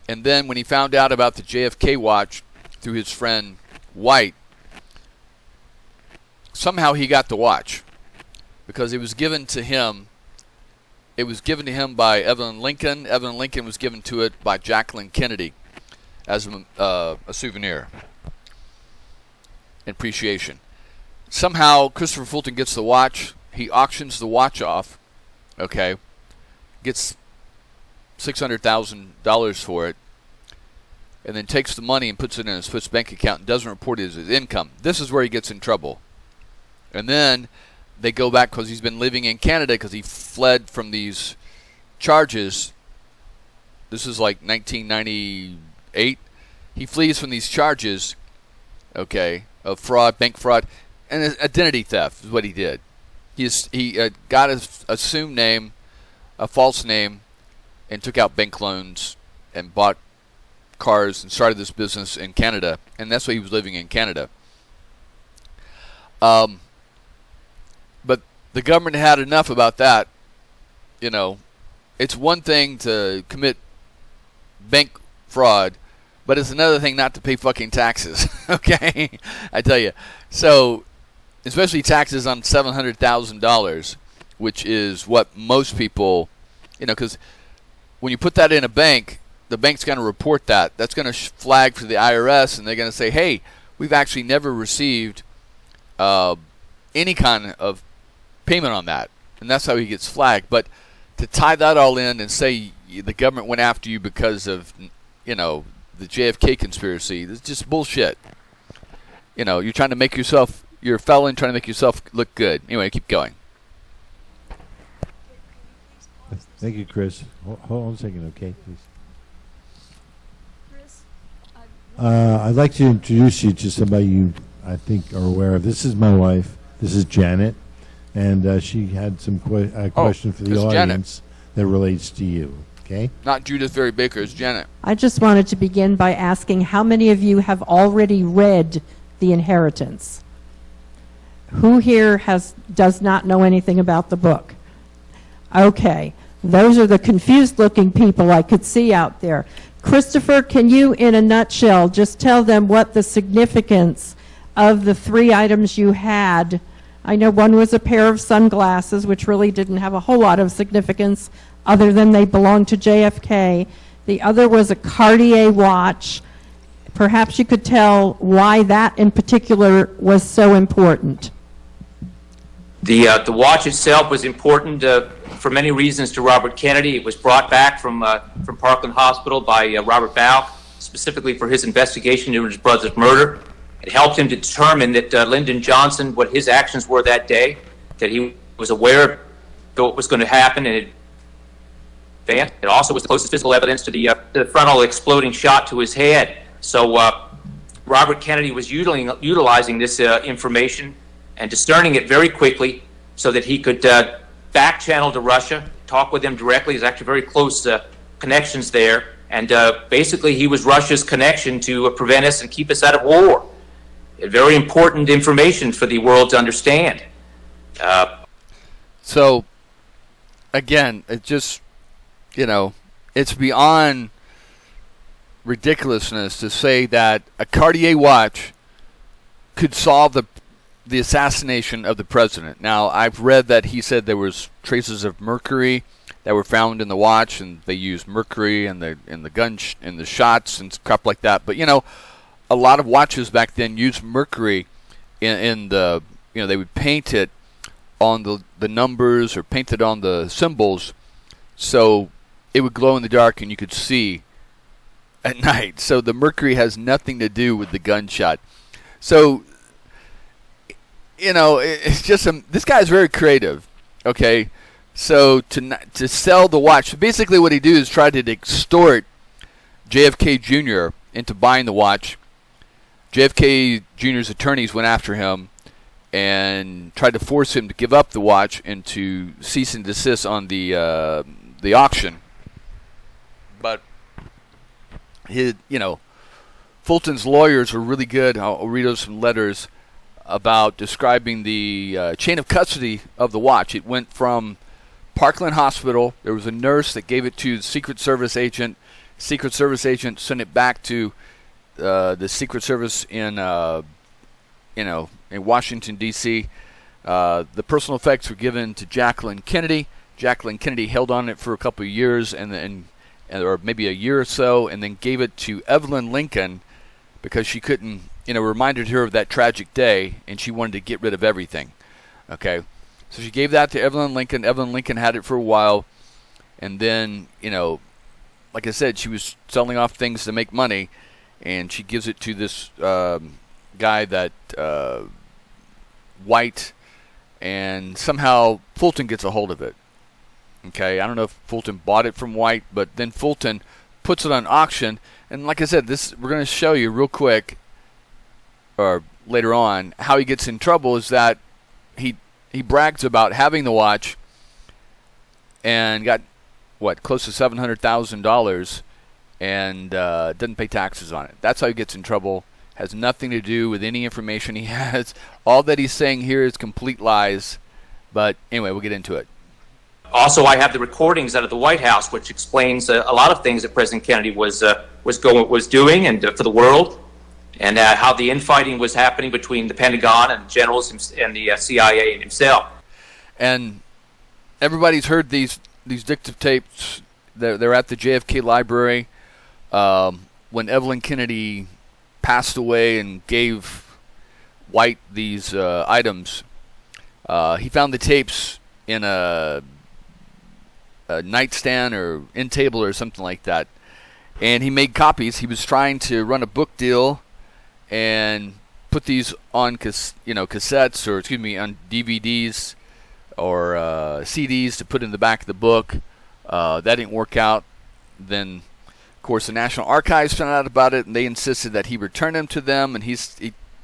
and then when he found out about the JFK watch through his friend White, somehow he got the watch because it was given to him. It was given to him by Evelyn Lincoln. Evelyn Lincoln was given to it by Jacqueline Kennedy as a souvenir in appreciation. Somehow Christopher Fulton gets the watch. He auctions the watch off, okay, gets $600,000 for it, and then takes the money and puts it in a Swiss bank account and doesn't report it as his income. This is where he gets in trouble. And then they go back because he's been living in Canada because he fled from these charges. This is like 1998. He flees from these charges, okay, of fraud, bank fraud, and identity theft is what he did. He got an assumed name, a false name, and took out bank loans and bought cars and started this business in Canada, and that's why he was living in Canada. But the government had enough about that. You know, it's one thing to commit bank fraud, but it's another thing not to pay fucking taxes. Okay, I tell you. So, especially taxes on $700,000, which is what most people, you know, because when you put that in a bank, the bank's going to report that. That's going to flag for the IRS, and they're going to say, hey, we've actually never received any kind of payment on that. And that's how he gets flagged. But to tie that all in and say the government went after you because of, you know, the JFK conspiracy, it's just bullshit. You know, you're trying to make yourself, you're a felon trying to make yourself look good. Anyway, keep going. Thank you, Chris. Hold on a second, okay, please. Chris, I'd like to introduce you to somebody you, I think, are aware of. This is my wife. This is Janet, and she had some question for the audience that relates to you. Okay. Not Judith Very Baker, it's Janet. I just wanted to begin by asking how many of you have already read The Inheritance? Who here does not know anything about the book? Okay, those are the confused-looking people I could see out there. Christopher, can you, in a nutshell, just tell them what the significance of the 3 items you had? I know one was a pair of sunglasses, which really didn't have a whole lot of significance other than they belonged to JFK. The other was a Cartier watch. Perhaps you could tell why that in particular was so important. The watch itself was important for many reasons to Robert Kennedy. It was brought back from Parkland Hospital by Robert Bauch, specifically for his investigation into his brother's murder. It helped him to determine that Lyndon Johnson, what his actions were that day, that he was aware of what was going to happen in advance. It also was the closest physical evidence to the frontal exploding shot to his head. So Robert Kennedy was utilizing this information and discerning it very quickly so that he could back channel to Russia, talk with them directly. There's actually very close connections there. And basically he was Russia's connection to prevent us and keep us out of war. Very important information for the world to understand. So, again, it just, it's beyond ridiculousness to say that a Cartier watch could solve the assassination of the president. Now, I've read that he said there was traces of mercury that were found in the watch, and they used mercury in the gun in the shots and stuff like that. But a lot of watches back then used mercury in the they would paint it on the numbers or paint it on the symbols, so it would glow in the dark and you could see at night. So the mercury has nothing to do with the gunshot. So it's just this guy's very creative. Okay, so to sell the watch, so basically what he do is try to extort JFK Jr. into buying the watch. JFK Jr.'s attorneys went after him and tried to force him to give up the watch and to cease and desist on the auction. But Fulton's lawyers were really good. I'll read us some letters about describing the chain of custody of the watch. It went from Parkland Hospital. There was a nurse that gave it to the Secret Service agent. Secret Service agent sent it back to the Secret Service in Washington, D.C. The personal effects were given to Jacqueline Kennedy. Jacqueline Kennedy held on it for a couple of years, or maybe a year or so, and then gave it to Evelyn Lincoln because she couldn't, reminded her of that tragic day, and she wanted to get rid of everything. Okay, so she gave that to Evelyn Lincoln. Evelyn Lincoln had it for a while, and then, like I said, she was selling off things to make money, and she gives it to this guy that White, and somehow Fulton gets a hold of it. Okay, I don't know if Fulton bought it from White, but then Fulton puts it on auction, and like I said, we're going to show you real quick, or later on, how he gets in trouble is that he brags about having the watch and got close to $700,000 and doesn't pay taxes on it. That's how he gets in trouble. Has nothing to do with any information he has. All that he's saying here is complete lies. But anyway, we'll get into it. Also, I have the recordings out of the White House, which explains a lot of things that President Kennedy was doing and for the world, and how the infighting was happening between the Pentagon and generals and the CIA and himself. And everybody's heard these dictative tapes. They're at the JFK Library. When Evelyn Kennedy passed away and gave White these items, he found the tapes in a nightstand or end table or something like that, and he made copies. He was trying to run a book deal and put these on cassettes, or on DVDs or CDs to put in the back of the book. That didn't work out. Then, of course, the National Archives found out about it, and they insisted that he return them to them, and he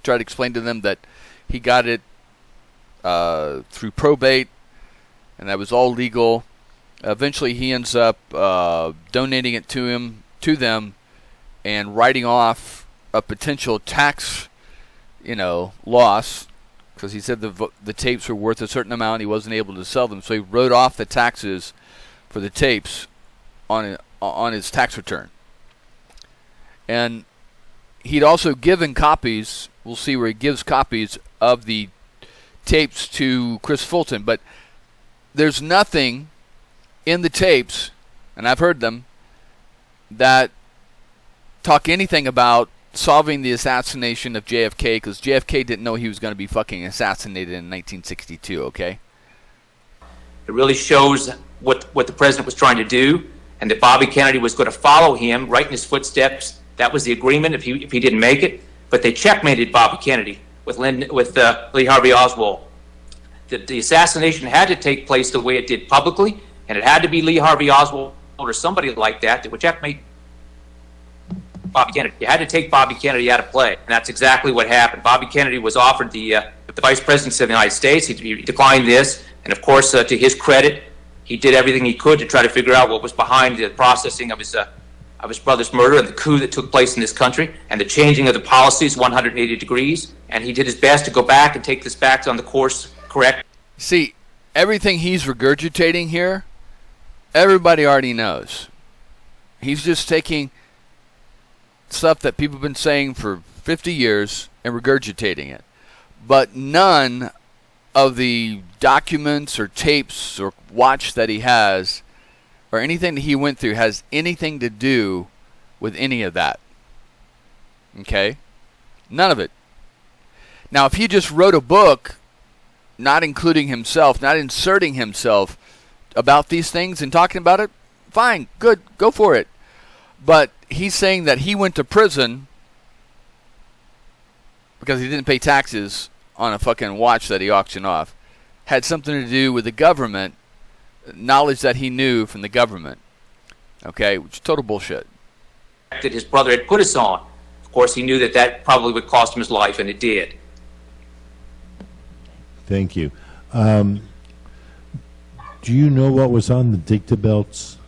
tried to explain to them that he got it through probate, and that was all legal. Eventually, he ends up donating it to them, and writing off a potential tax, loss because he said the tapes were worth a certain amount. He wasn't able to sell them, so he wrote off the taxes for the tapes on his tax return. And he'd also given copies. We'll see where he gives copies of the tapes to Chris Fulton, but there's nothing in the tapes, and I've heard them, that talk anything about solving the assassination of JFK, because JFK didn't know he was going to be fucking assassinated in 1962, okay? It really shows what the president was trying to do, and that Bobby Kennedy was going to follow him right in his footsteps. That was the agreement if he didn't make it. But they checkmated Bobby Kennedy with Lee Harvey Oswald. The assassination had to take place the way it did publicly, and it had to be Lee Harvey Oswald or somebody like that would checkmate Bobby Kennedy. You had to take Bobby Kennedy out of play, and that's exactly what happened. Bobby Kennedy was offered the vice presidency of the United States. He declined this, and of course, to his credit, he did everything he could to try to figure out what was behind the processing of his brother's murder and the coup that took place in this country and the changing of the policies 180 degrees. And he did his best to go back and take this back on the course correct. See, everything he's regurgitating here, everybody already knows. He's just taking stuff that people have been saying for 50 years and regurgitating it. But none of the documents or tapes or watch that he has or anything that he went through has anything to do with any of that. Okay? None of it. Now, if he just wrote a book, not including himself, not inserting himself about these things and talking about it, fine, good, go for it. But he's saying that he went to prison because he didn't pay taxes on a fucking watch that he auctioned off. Had something to do with the government, knowledge that he knew from the government. Okay, which is total bullshit. That his brother had put us on. Of course, he knew that probably would cost him his life, and it did. Thank you. Do you know what was on the dicta belts?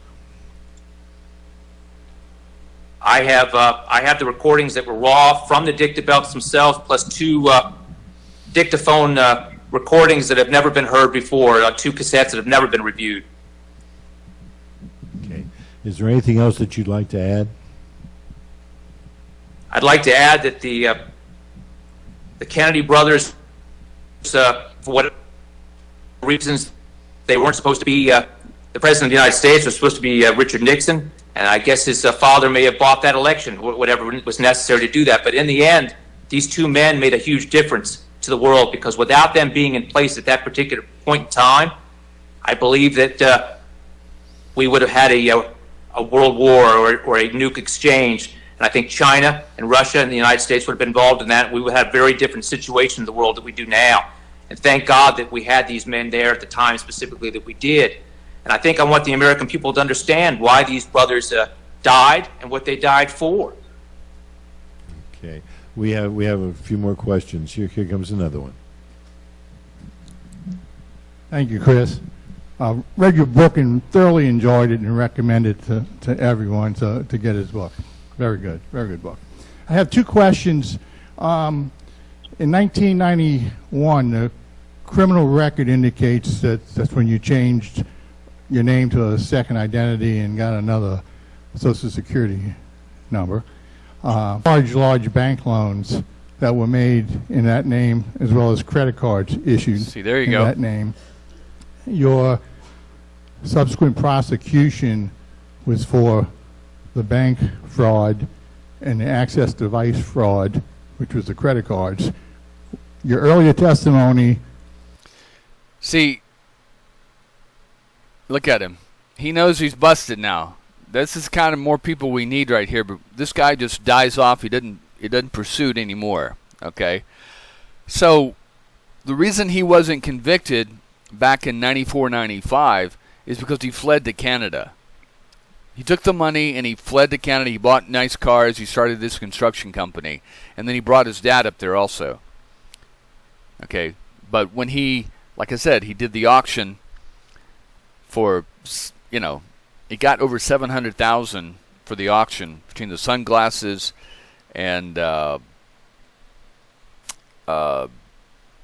I have the recordings that were raw from the dicta belts themselves, plus two dictaphone recordings that have never been heard before, two cassettes that have never been reviewed. Okay. Is there anything else that you'd like to add? I'd like to add that the Kennedy brothers, for what reasons they weren't supposed to be the president of the United States, was supposed to be Richard Nixon, and I guess his father may have bought that election, whatever was necessary to do that. But in the end, these two men made a huge difference to the world, because without them being in place at that particular point in time, I believe that we would have had a world war or a nuke exchange. And I think China and Russia and the United States would have been involved in that. We would have a very different situation in the world that we do now. And thank God that we had these men there at the time specifically that we did. And I think I want the American people to understand why these brothers died and what they died for. Okay. We have a few more questions. Here comes another one. Thank you, Chris. Read your book and thoroughly enjoyed it and recommend it to everyone to get his book. Very good book. I have two questions. In 1991, the criminal record indicates that's when you changed your name to a second identity and got another Social Security number. Large bank loans that were made in that name, as well as credit cards issued in that name. Your subsequent prosecution was for the bank fraud and the access device fraud, which was the credit cards. Your earlier testimony... See, look at him. He knows he's busted now. This is kind of more people we need right here, but this guy just dies off. He doesn't pursue it anymore, okay? So the reason he wasn't convicted back in 94, 95 is because he fled to Canada. He took the money and he fled to Canada. He bought nice cars. He started this construction company. And then he brought his dad up there also. Okay, but when he, like I said, he did the auction for, he got over $700,000 for the auction between the sunglasses and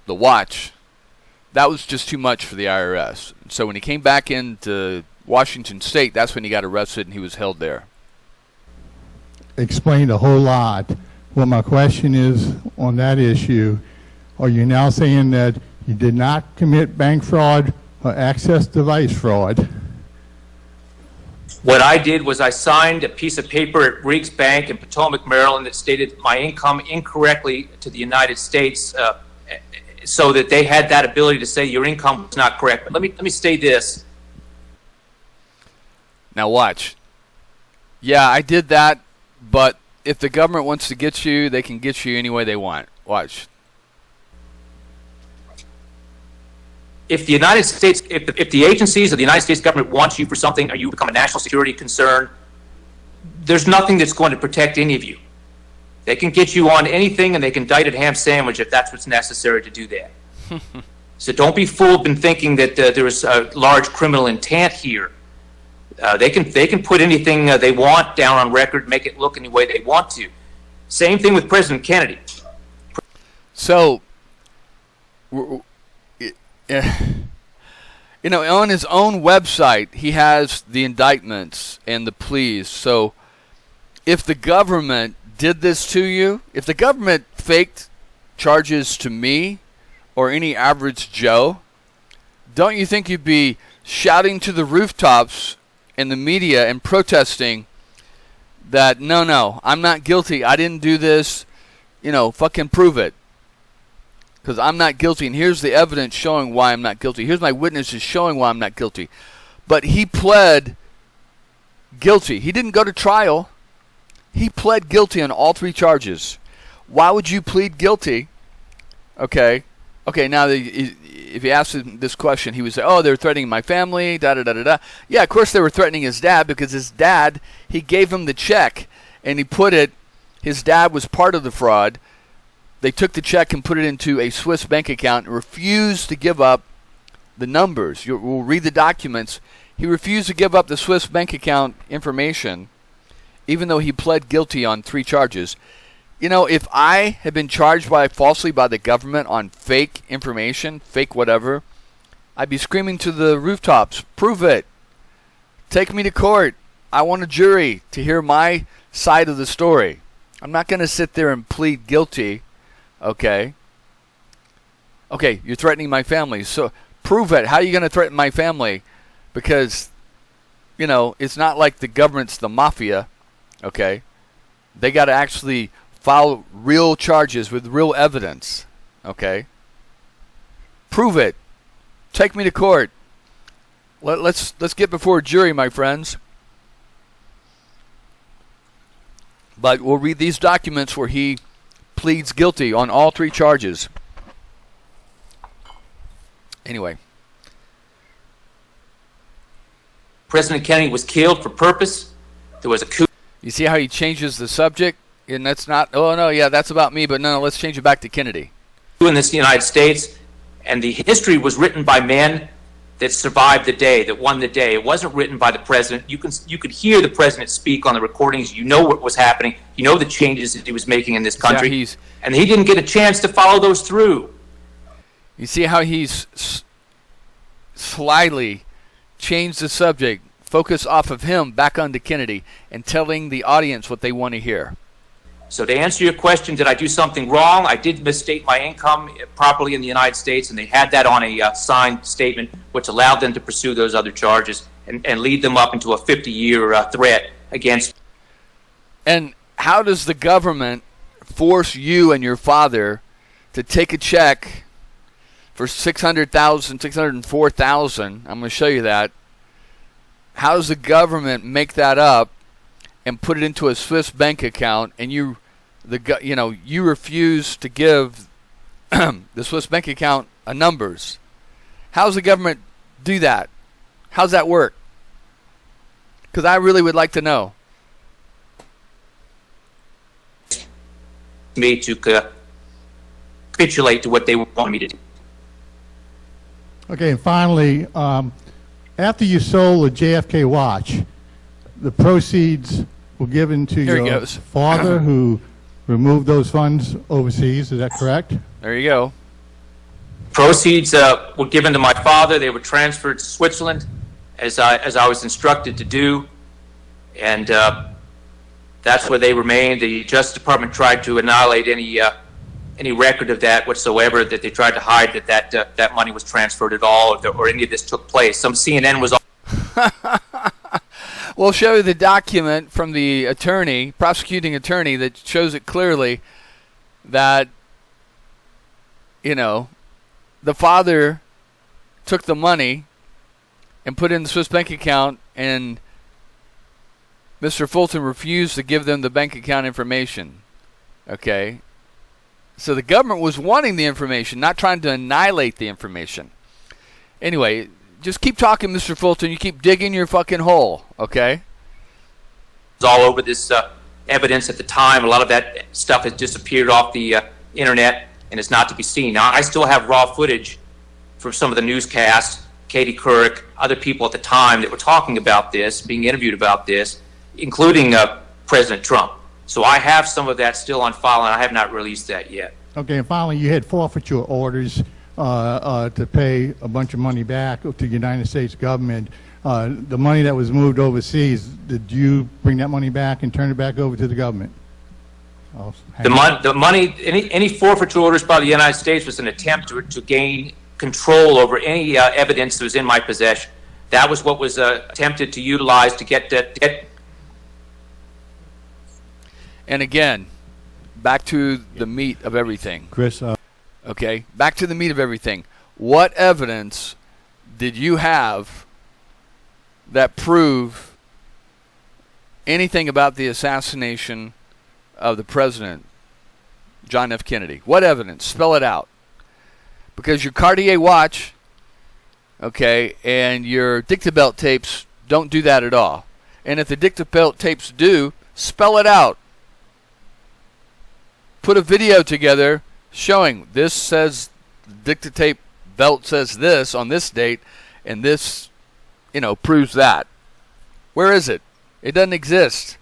the watch, that was just too much for the IRS. So when he came back into Washington State, that's when he got arrested and he was held there. Explained a whole lot. Well, my question is on that issue, are you now saying that you did not commit bank fraud or access device fraud? What I did was I signed a piece of paper at Riggs Bank in Potomac, Maryland that stated my income incorrectly to the United States so that they had that ability to say your income was not correct. But let me say this. Now watch. Yeah, I did that, but if the government wants to get you, they can get you any way they want. Watch. If the United States, if the agencies of the United States government wants you for something, or you become a national security concern, there's nothing that's going to protect any of you. They can get you on anything, and they can indict a ham sandwich if that's what's necessary to do that. So don't be fooled in thinking that there is a large criminal intent here. They can put anything they want down on record, make it look any way they want to. Same thing with President Kennedy. So, on his own website, he has the indictments and the pleas. So, if the government did this to you, if the government faked charges to me or any average Joe, don't you think you'd be shouting to the rooftops in the media and protesting that, no, I'm not guilty, I didn't do this, fucking prove it. Because I'm not guilty, and here's the evidence showing why I'm not guilty. Here's my witnesses showing why I'm not guilty. But he pled guilty. He didn't go to trial. He pled guilty on all three charges. Why would you plead guilty? Okay, now if you ask him this question, he would say, they're threatening my family, da-da-da-da-da. Yeah, of course they were threatening his dad, because his dad, he gave him the check, and he put it, his dad was part of the fraud. They took the check and put it into a Swiss bank account and refused to give up the numbers. We'll read the documents. He refused to give up the Swiss bank account information, even though he pled guilty on 3 charges. If I had been charged falsely by the government on fake information, fake whatever, I'd be screaming to the rooftops, prove it. Take me to court. I want a jury to hear my side of the story. I'm not going to sit there and plead guilty. Okay, you're threatening my family. So prove it. How are you going to threaten my family? Because, it's not like the government's the mafia. Okay, they got to actually file real charges with real evidence. Okay, prove it. Take me to court. Let's get before a jury, my friends. But we'll read these documents where he pleads guilty on all 3 charges. Anyway. President Kennedy was killed for purpose. There was a coup. You see how he changes the subject? And that's not, that's about me, but no, let's change it back to Kennedy. In this United States, and the history was written by men that survived the day, that won the day. It wasn't written by the president. You could hear the president speak on the recordings. You know what was happening. You know the changes that he was making in this country. Yeah, and he didn't get a chance to follow those through. You see how he's slyly changed the subject, focus off of him back onto Kennedy, and telling the audience what they want to hear. So to answer your question, did I do something wrong? I did misstate my income properly in the United States, and they had that on a signed statement, which allowed them to pursue those other charges and lead them up into a 50-year threat against. And how does the government force you and your father to take a check for $600,000, $604,000? I'm going to show you that. How does the government make that up and put it into a Swiss bank account, and you refuse to give the Swiss bank account numbers? How does the government do that? How does that work? Because I really would like to know. Me to capitulate to what they want me to do. Okay, and finally, after you sold the JFK watch, the proceeds were given to your father who removed those funds overseas. Is that correct? There you go. Proceeds were given to my father. They were transferred to Switzerland, as I was instructed to do, and that's where they remained. The Justice Department tried to annihilate any record of that whatsoever. That they tried to hide that money was transferred at all, or any of this took place. Some CNN was. We'll show you the document from the attorney, prosecuting attorney, that shows it clearly that, you know, the father took the money and put it in the Swiss bank account, and Mr. Fulton refused to give them the bank account information. Okay? So the government was wanting the information, not trying to annihilate the information. Anyway, just keep talking, Mr. Fulton. You keep digging your fucking hole, okay? It's all over this evidence at the time. A lot of that stuff has disappeared off the internet and is not to be seen. Now, I still have raw footage from some of the newscasts, Katie Couric, other people at the time that were talking about this, being interviewed about this, including President Trump. So I have some of that still on file, and I have not released that yet. Okay, and finally, you had forfeiture orders to pay a bunch of money back to the United States government. The money that was moved overseas, did you bring that money back and turn it back over to the government? The money, any forfeiture orders by the United States was an attempt to gain control over any evidence that was in my possession. That was what was attempted to utilize to get. And again, back to the meat of everything. Chris, okay, back to the meat of everything. What evidence did you have that prove anything about the assassination of the president, John F. Kennedy? What evidence? Spell it out. Because your Cartier watch, okay, and your Dictabelt tapes don't do that at all. And if the Dictabelt tapes do, spell it out. Put a video together showing this says Dictatate belt says this on this date, and this, you know, proves that. Where is it? It doesn't exist.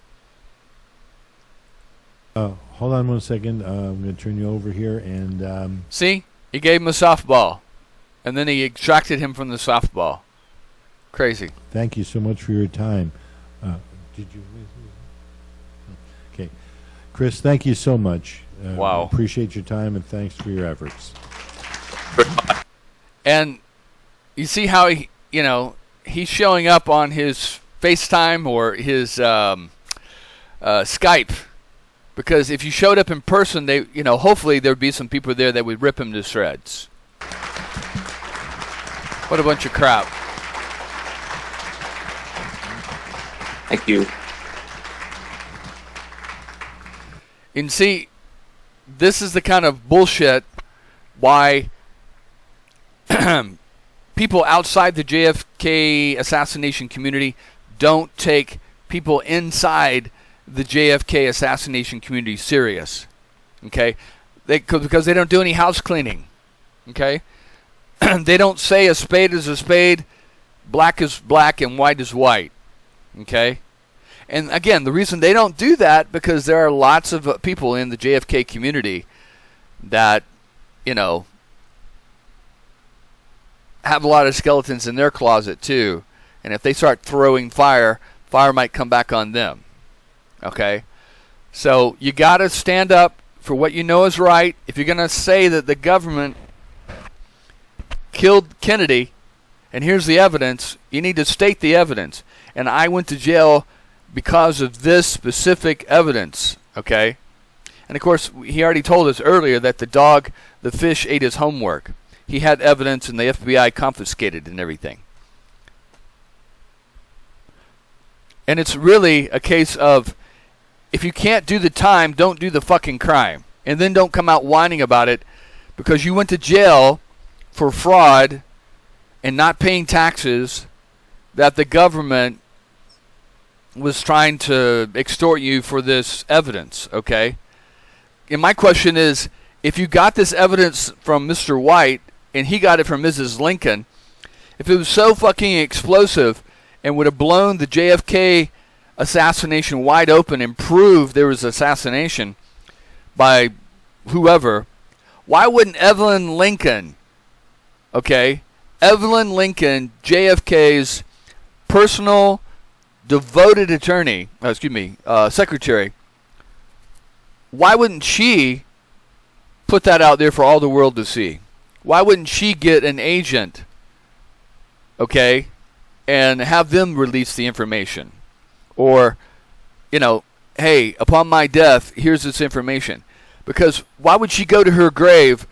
hold on 1 second. I'm going to turn you over here and see, he gave him a softball, and then he extracted him from the softball. Crazy. thank you so much for your time. Did you? Okay, Chris, thank you so much. Wow. Appreciate your time and thanks for your efforts. And you see how he, you know, he's showing up on his FaceTime or his Skype, because if you showed up in person, they, you know, hopefully there'd be some people there that would rip him to shreds. What a bunch of crap. Thank you. And see, this is the kind of bullshit why people outside the JFK assassination community don't take people inside the JFK assassination community serious. Okay? Because they don't do any house cleaning. Okay? They don't say a spade is a spade, black is black, and white is white. Okay? And again, the reason they don't do that, because there are lots of people in the JFK community that, you know, have a lot of skeletons in their closet too. And if they start throwing fire, fire might come back on them. Okay? So you got to stand up for what you know is right. If you're going to say that the government killed Kennedy, and here's the evidence, you need to state the evidence. And I went to jail because of this specific evidence, okay? And of course, he already told us earlier that the fish ate his homework. He had evidence and the FBI confiscated and everything. And it's really a case of, if you can't do the time, don't do the fucking crime. And then don't come out whining about it because you went to jail for fraud and not paying taxes that the government was trying to extort you for this evidence, okay? And my question is, if you got this evidence from Mr. White and he got it from Mrs. Lincoln, if it was so fucking explosive and would have blown the JFK assassination wide open and proved there was assassination by whoever, why wouldn't Evelyn Lincoln okay, Evelyn Lincoln, JFK's personal devoted attorney, secretary, why wouldn't she put that out there for all the world to see? Why wouldn't she get an agent, okay, and have them release the information? Or, hey, upon my death, here's this information. Because why would she go to her grave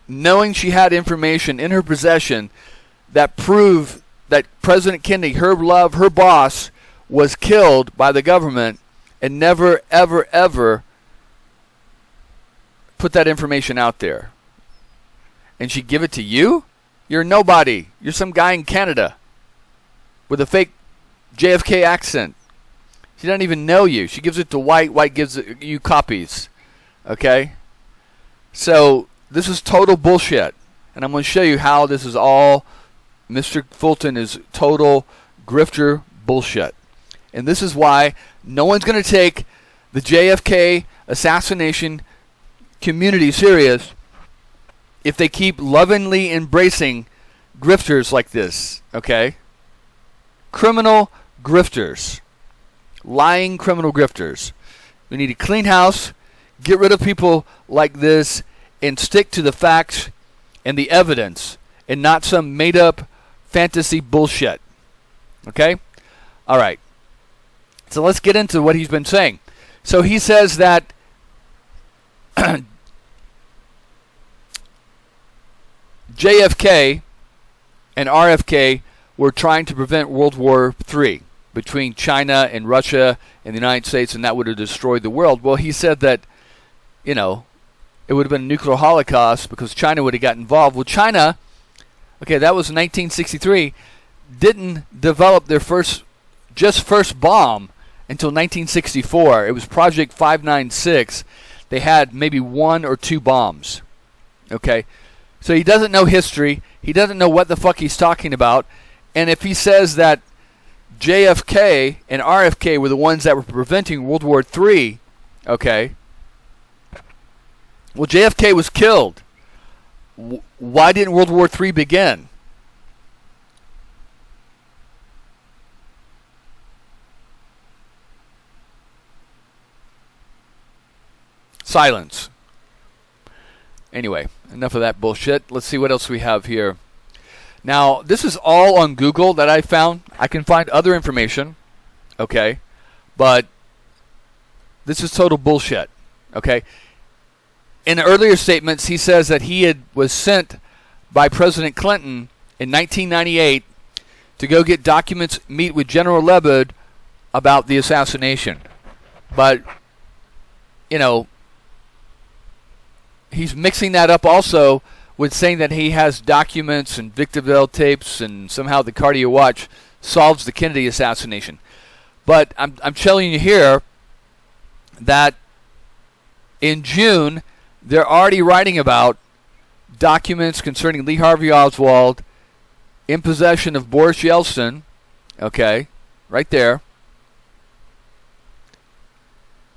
knowing she had information in her possession that proved that President Kennedy, her love, her boss, was killed by the government, and never, ever, ever put that information out there? And she'd give it to you? You're nobody. You're some guy in Canada with a fake JFK accent. She doesn't even know you. She gives it to White. White gives you copies. Okay? So this is total bullshit. And I'm going to show you how this is all, Mr. Fulton is total grifter bullshit. And this is why no one's going to take the JFK assassination community serious if they keep lovingly embracing grifters like this. Okay? Criminal grifters. Lying criminal grifters. We need a clean house, get rid of people like this, and stick to the facts and the evidence, and not some made-up fantasy bullshit. Okay? All right. So let's get into what he's been saying. So he says that JFK and RFK were trying to prevent World War III between China and Russia and the United States, and that would have destroyed the world. Well, he said that, it would have been a nuclear holocaust because China would have got involved. Well, China, okay, that was 1963, didn't develop their first bomb until 1964. It was Project 596. They had maybe 1 or 2 bombs. Okay? So he doesn't know history. He doesn't know what the fuck he's talking about. And if he says that JFK and RFK were the ones that were preventing World War III, okay, well, JFK was killed. Why didn't World War III begin? Silence. Anyway, enough of that bullshit. Let's see what else we have here. Now, this is all on Google that I found. I can find other information, okay? But this is total bullshit, okay? In earlier statements, he says that he was sent by President Clinton in 1998 to go get documents, meet with General Lebed about the assassination. But, he's mixing that up also with saying that he has documents and Victorville tapes, and somehow the Cartier watch solves the Kennedy assassination. But I'm telling you here that in June, they're already writing about documents concerning Lee Harvey Oswald in possession of Boris Yeltsin, okay, right there,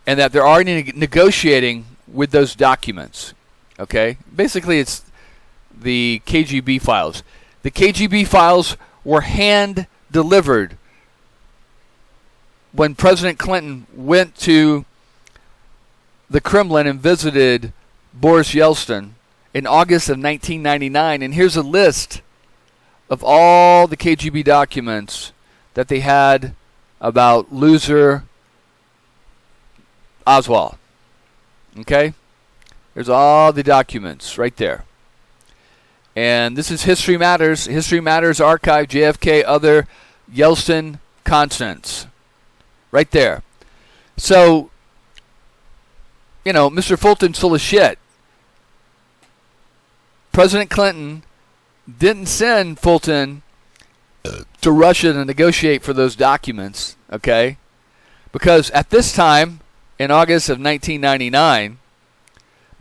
and that they're already negotiating with those documents, okay? Basically, it's the KGB files. The KGB files were hand-delivered when President Clinton went to the Kremlin and visited Boris Yeltsin in August of 1999. And here's a list of all the KGB documents that they had about loser Oswald. Okay? There's all the documents right there. And this is History Matters. History Matters Archive, JFK, other Yeltsin consonants. Right there. So, Mr. Fulton's full of shit. President Clinton didn't send Fulton to Russia to negotiate for those documents, okay? Because at this time, in August of 1999,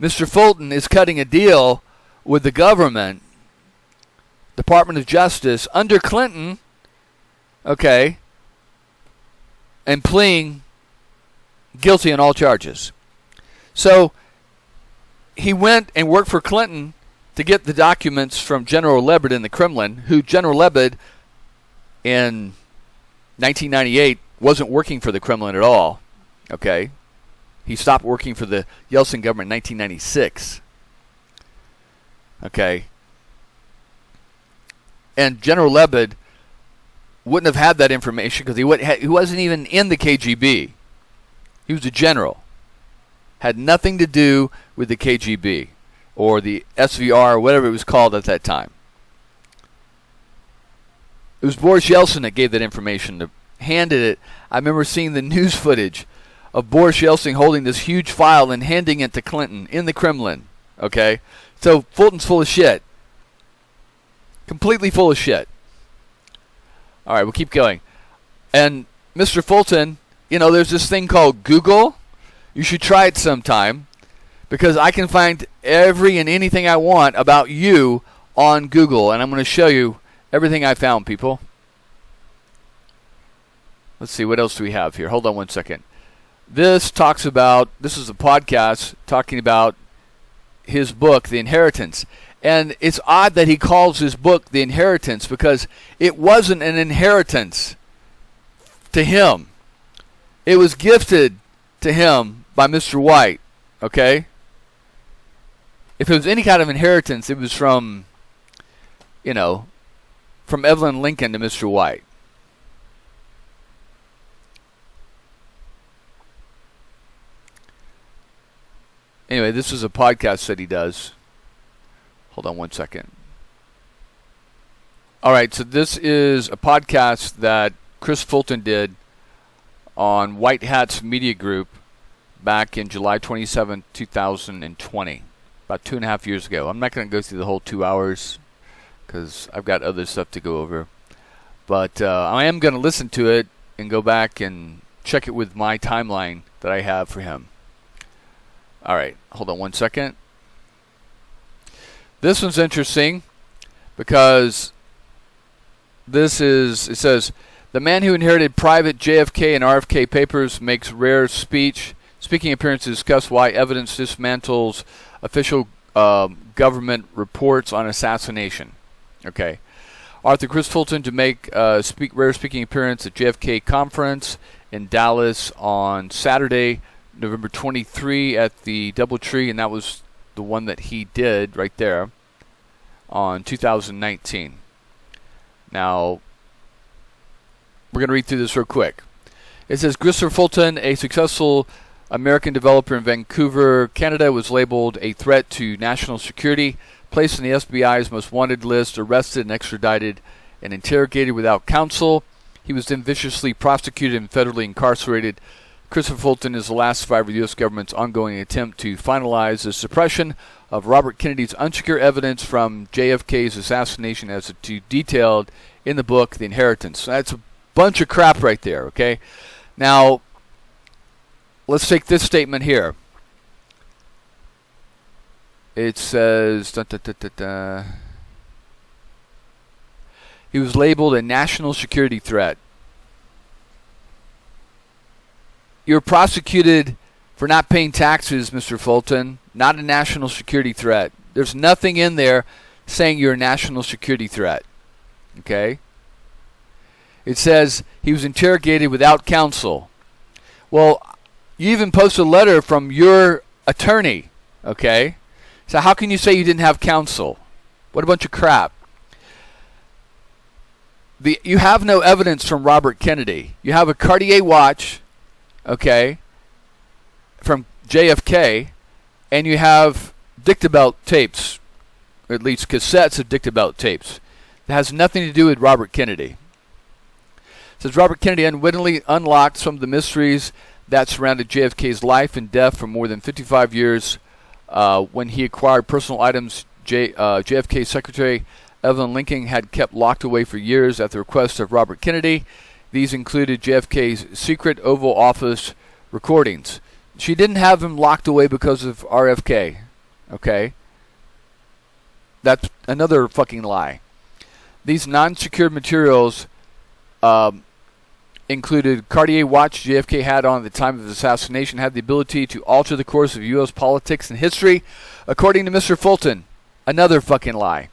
Mr. Fulton is cutting a deal with the government, Department of Justice, under Clinton, okay, and pleading guilty on all charges. So he went and worked for Clinton to get the documents from General Lebed in the Kremlin, who General Lebed in 1998 wasn't working for the Kremlin at all. Okay? He stopped working for the Yeltsin government in 1996. Okay? And General Lebed wouldn't have had that information because he wasn't even in the KGB. He was a general. Had nothing to do with the KGB or the SVR or whatever it was called at that time. It was Boris Yeltsin that gave that information, handed it. I remember seeing the news footage of Boris Yeltsin holding this huge file and handing it to Clinton in the Kremlin. Okay? So Fulton's full of shit. Completely full of shit. All right, we'll keep going. And Mr. Fulton, there's this thing called Google. You should try it sometime because I can find every and anything I want about you on Google. And I'm going to show you everything I found, people. Let's see, what else do we have here? Hold on one second. This is a podcast talking about his book, The Inheritance. And it's odd that he calls his book The Inheritance because it wasn't an inheritance to him. It was gifted to him by Mr. White, okay? If it was any kind of inheritance, it was from Evelyn Lincoln to Mr. White. Anyway, this is a podcast that he does. Hold on one second. All right, so this is a podcast that Chris Fulton did on White Hat's Media Group back in July 27, 2020, about 2.5 years ago. I'm not going to go through the whole 2 hours because I've got other stuff to go over. But I am going to listen to it and go back and check it with my timeline that I have for him. All right, hold on one second. This one's interesting because it says, the man who inherited private JFK and RFK papers makes rare speaking appearance to discuss why evidence dismantles official government reports on assassination. Okay. Arthur Chris Fulton to make rare speaking appearance at JFK conference in Dallas on Saturday, November 23 at the Doubletree, and that was the one that he did right there on 2019. Now, we're going to read through this real quick. It says, Christopher Fulton, a successful American developer in Vancouver, Canada, was labeled a threat to national security, placed on the FBI's most wanted list, arrested and extradited, and interrogated without counsel. He was then viciously prosecuted and federally incarcerated. Christopher Fulton is the last survivor of the U.S. government's ongoing attempt to finalize the suppression of Robert Kennedy's unsecure evidence from JFK's assassination as detailed in the book, The Inheritance. That's a bunch of crap right there, okay? Now, let's take this statement here. It says, he was labeled a national security threat. You're prosecuted for not paying taxes, Mr. Fulton, not a national security threat. There's nothing in there saying you're a national security threat. Okay? It says he was interrogated without counsel. Well, you even posted a letter from your attorney. Okay? So how can you say you didn't have counsel? What a bunch of crap. You have no evidence from Robert Kennedy. You have a Cartier watch, okay, from JFK, and you have dictabelt tapes, or at least cassettes of dictabelt tapes. That has nothing to do with Robert Kennedy. It says Robert Kennedy unwittingly unlocked some of the mysteries that surrounded JFK's life and death for more than 55 years when he acquired personal items JFK's secretary Evelyn Lincoln had kept locked away for years at the request of Robert Kennedy. These included JFK's secret Oval Office recordings. She didn't have him locked away because of RFK. Okay? That's another fucking lie. These non-secured materials included Cartier watch JFK had on at the time of his assassination, had the ability to alter the course of U.S. politics and history, according to Mr. Fulton. Another fucking lie.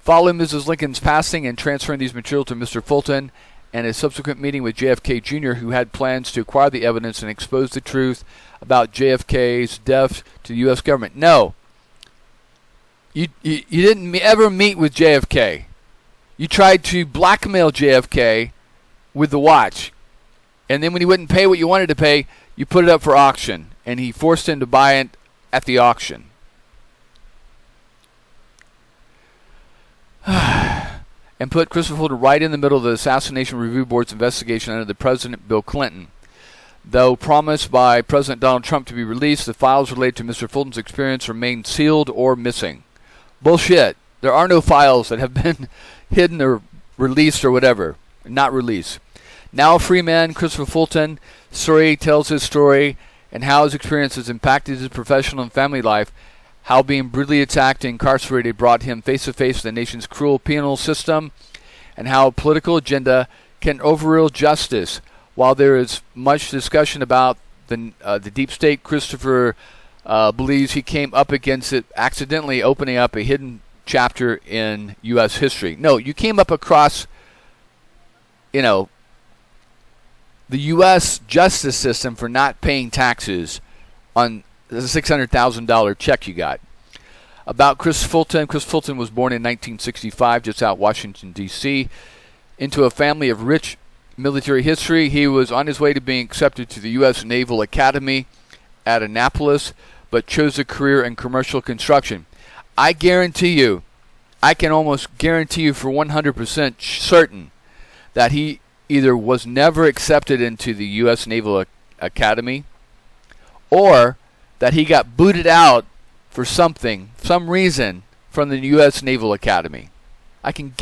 Following Mrs. Lincoln's passing and transferring these materials to Mr. Fulton and a subsequent meeting with JFK Jr., who had plans to acquire the evidence and expose the truth about JFK's death to the U.S. government. No. You didn't ever meet with JFK. You tried to blackmail JFK with the watch. And then when he wouldn't pay what you wanted to pay, you put it up for auction. And he forced him to buy it at the auction. And put Christopher Fulton right in the middle of the Assassination Review Board's investigation under the President Bill Clinton. Though promised by President Donald Trump to be released, the files related to Mr. Fulton's experience remain sealed or missing. Bullshit. There are no files that have been hidden or released or whatever. Not released. Now a free man, Christopher Fulton, Surrey tells his story and how his experience has impacted his professional and family life, how being brutally attacked and incarcerated brought him face-to-face with the nation's cruel penal system, and how a political agenda can overrule justice. While there is much discussion about the deep state, Christopher believes he came up against it accidentally opening up a hidden chapter in U.S. history. No, you came up across, the U.S. justice system for not paying taxes on the $600,000 check you got. About Chris Fulton. Chris Fulton was born in 1965, just out Washington, D.C., into a family of rich military history. He was on his way to being accepted to the U.S. Naval Academy at Annapolis, but chose a career in commercial construction. I can almost guarantee you for 100% certain that he either was never accepted into the U.S. Naval Academy, or that he got booted out for some reason from the U.S. Naval Academy. I can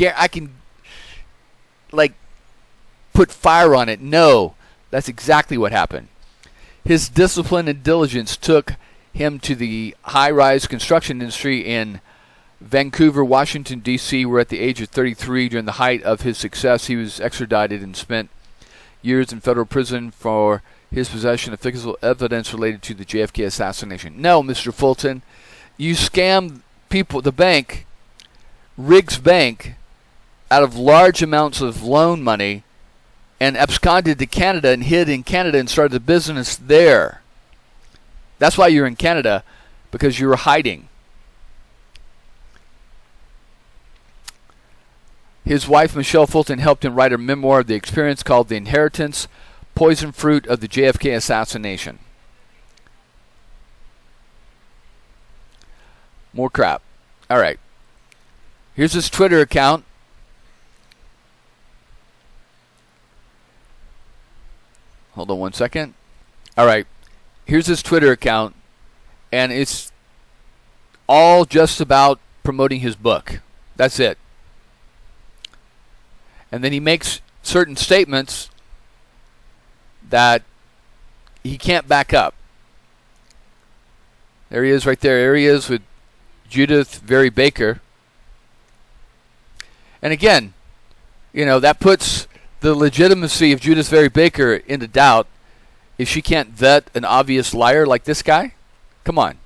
put fire on it. No, that's exactly what happened. His discipline and diligence took him to the high-rise construction industry in Vancouver, Washington, D.C., where at the age of 33, during the height of his success, he was extradited and spent years in federal prison for his possession of physical evidence related to the JFK assassination. No, Mr. Fulton, you scammed people, the bank, Riggs Bank, out of large amounts of loan money and absconded to Canada and hid in Canada and started a business there. That's why you're in Canada, because you were hiding. His wife, Michelle Fulton, helped him write a memoir of the experience called The Inheritance, Poison Fruit of the JFK Assassination. More crap. All right. Here's his Twitter account. Hold on one second. All right. Here's his Twitter account, and it's all just about promoting his book. That's it. And then he makes certain statements that he can't back up. There he is right there. There he is with Judith Very Baker. And again, that puts the legitimacy of Judith Very Baker into doubt if she can't vet an obvious liar like this guy. Come on.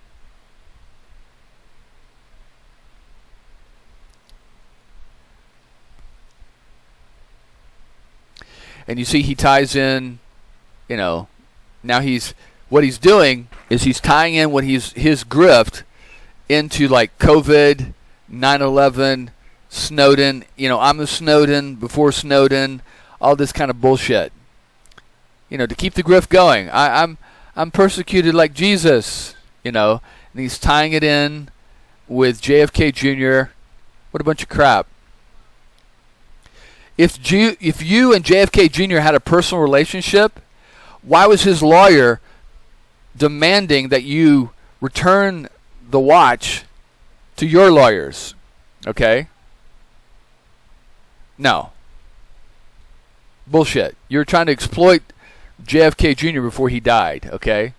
And you see he ties in, now what he's doing is he's tying in his grift into like COVID, 9/11, Snowden, I'm the Snowden before Snowden, all this kind of bullshit. To keep the grift going. I'm persecuted like Jesus, and he's tying it in with JFK Jr. What a bunch of crap. If you and JFK Jr. had a personal relationship, why was his lawyer demanding that you return the watch to your lawyers? Okay? No. Bullshit. You're trying to exploit JFK Jr. before he died, okay?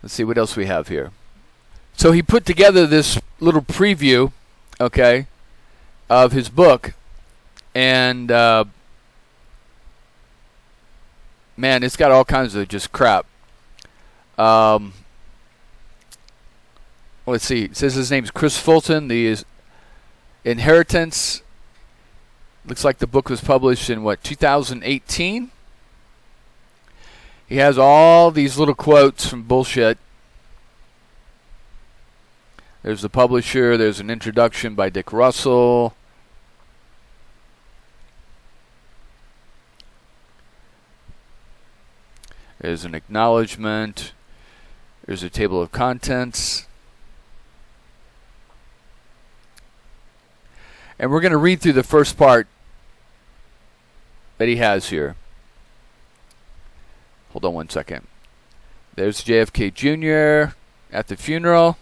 Let's see what else we have here. So he put together this little preview, okay, of his book, and man, it's got all kinds of just crap. let's see. It says his name's Chris Fulton. The Inheritance. Looks like the book was published in, 2018? He has all these little quotes from bullshit. There's the publisher. There's an introduction by Dick Russell. There's an acknowledgement. There's a table of contents. And we're going to read through the first part that he has here. Hold on one second. There's JFK Jr. at the funeral.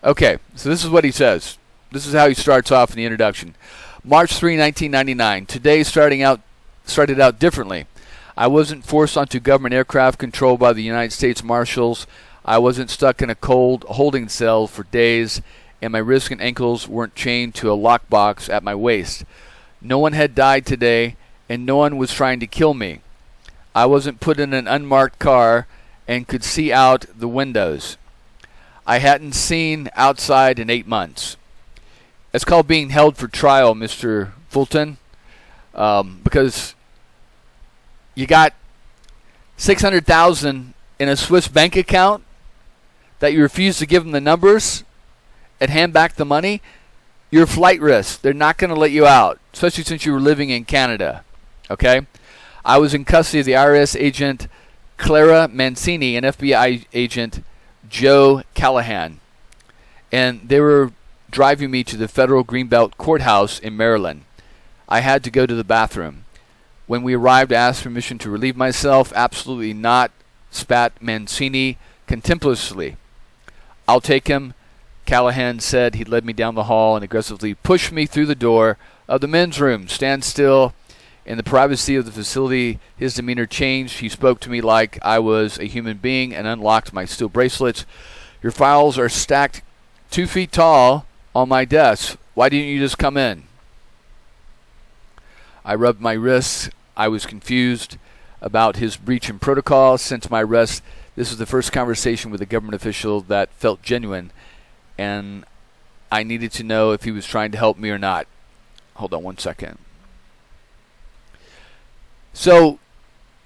Okay, so this is what he says. This is how he starts off in the introduction. March 3, 1999. Today started out differently. I wasn't forced onto government aircraft controlled by the United States Marshals. I wasn't stuck in a cold holding cell for days, and my wrists and ankles weren't chained to a lockbox at my waist. No one had died today, and no one was trying to kill me. I wasn't put in an unmarked car and could see out the windows. I hadn't seen outside in 8 months. It's called being held for trial, Mr. Fulton, because you got $600,000 in a Swiss bank account that you refuse to give them the numbers and hand back the money. You're flight risk. They're not going to let you out, especially since you were living in Canada. Okay? I was in custody of the IRS agent Clara Mancini and FBI agent Joe Callahan, and they were driving me to the Federal Greenbelt Courthouse in Maryland. I had to go to the bathroom. When we arrived, I asked permission to relieve myself. Absolutely not, spat Mancini contemptuously. I'll take him. Callahan said. He led me down the hall and aggressively pushed me through the door of the men's room. Stand still. In the privacy of the facility, his demeanor changed. He spoke to me like I was a human being and unlocked my steel bracelets. Your files are stacked 2 feet tall on my desk. Why didn't you just come in? I rubbed my wrists. I was confused about his breach in protocol. Since my arrest, this was the first conversation with a government official that felt genuine, and I needed to know if he was trying to help me or not. Hold on one second. So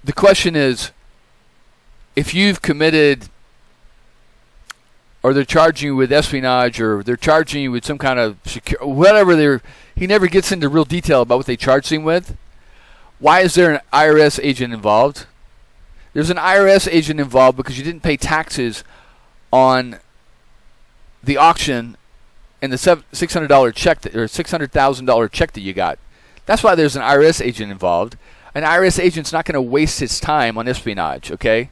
the question is, if you've committed, or they're charging you with espionage, or they're charging you with some kind of whatever he never gets into real detail about what they charged him with. Why is there an IRS agent involved? There's an IRS agent involved because you didn't pay taxes on the auction and the $600 check or $600,000 check that you got. That's why there's an IRS agent involved. An IRS agent's not going to waste his time on espionage, okay?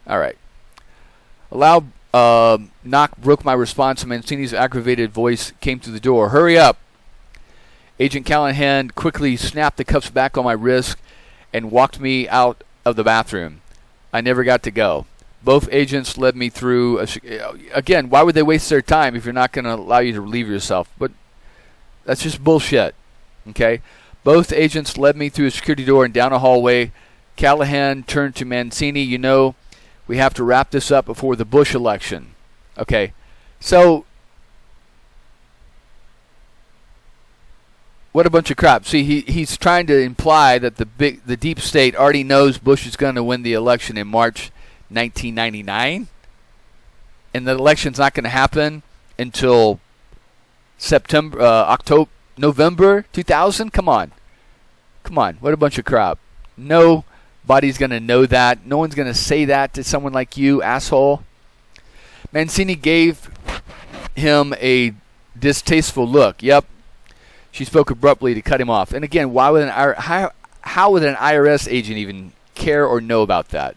All right. A loud knock broke my response, and Mancini's aggravated voice came through the door. Hurry up. Agent Callahan quickly snapped the cuffs back on my wrist and walked me out of the bathroom. I never got to go. Both agents led me through. Again, why would they waste their time if you're not going to allow you to relieve yourself? But that's just bullshit, okay? Both agents led me through a security door and down a hallway. Callahan turned to Mancini. You know, we have to wrap this up before the Bush election. Okay, so what a bunch of crap. See, he's trying to imply that the deep state already knows Bush is going to win the election in March 1999, and the election's not going to happen until November 2000? Come on. What a bunch of crap. Nobody's going to know that. No one's going to say that to someone like you, asshole. Mancini gave him a distasteful look. Yep. She spoke abruptly to cut him off. And again, how would an IRS agent even care or know about that?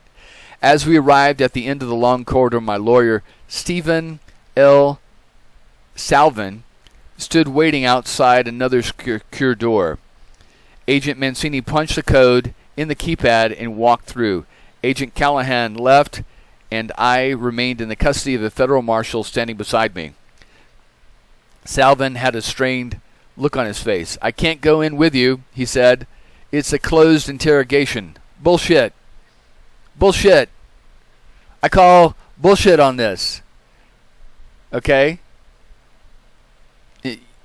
As we arrived at the end of the long corridor, my lawyer, Stephen L. Salvin, stood waiting outside another secure door. Agent Mancini punched the code in the keypad and walked through. Agent Callahan left, and I remained in the custody of the federal marshal standing beside me. Salvin had a strained look on his face. I can't go in with you, he said. It's a closed interrogation. Bullshit. I call bullshit on this. Okay?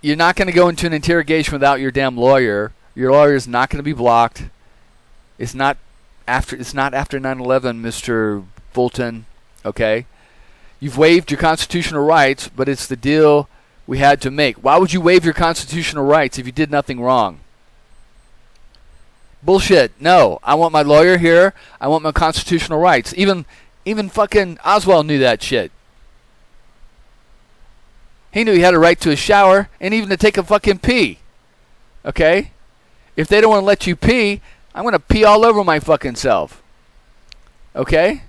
You're not going to go into an interrogation without your damn lawyer. Your lawyer is not going to be blocked. It's not after 9/11, Mr. Fulton. Okay? You've waived your constitutional rights, but it's the deal we had to make. Why would you waive your constitutional rights if you did nothing wrong? Bullshit. No. I want my lawyer here. I want my constitutional rights. Even fucking Oswald knew that shit. He knew he had a right to a shower and even to take a fucking pee. Okay? If they don't want to let you pee, I'm going to pee all over my fucking self. Okay?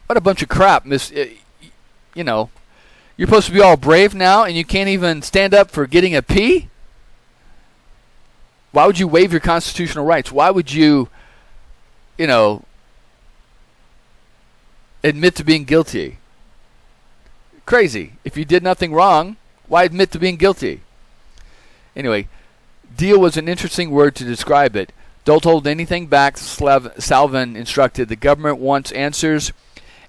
What a bunch of crap, you know. You're supposed to be all brave now and you can't even stand up for getting a pee? Why would you waive your constitutional rights? Why would you, admit to being guilty? Crazy. If you did nothing wrong, why admit to being guilty? Anyway, deal was an interesting word to describe it. Don't hold anything back, Salvin instructed. The government wants answers.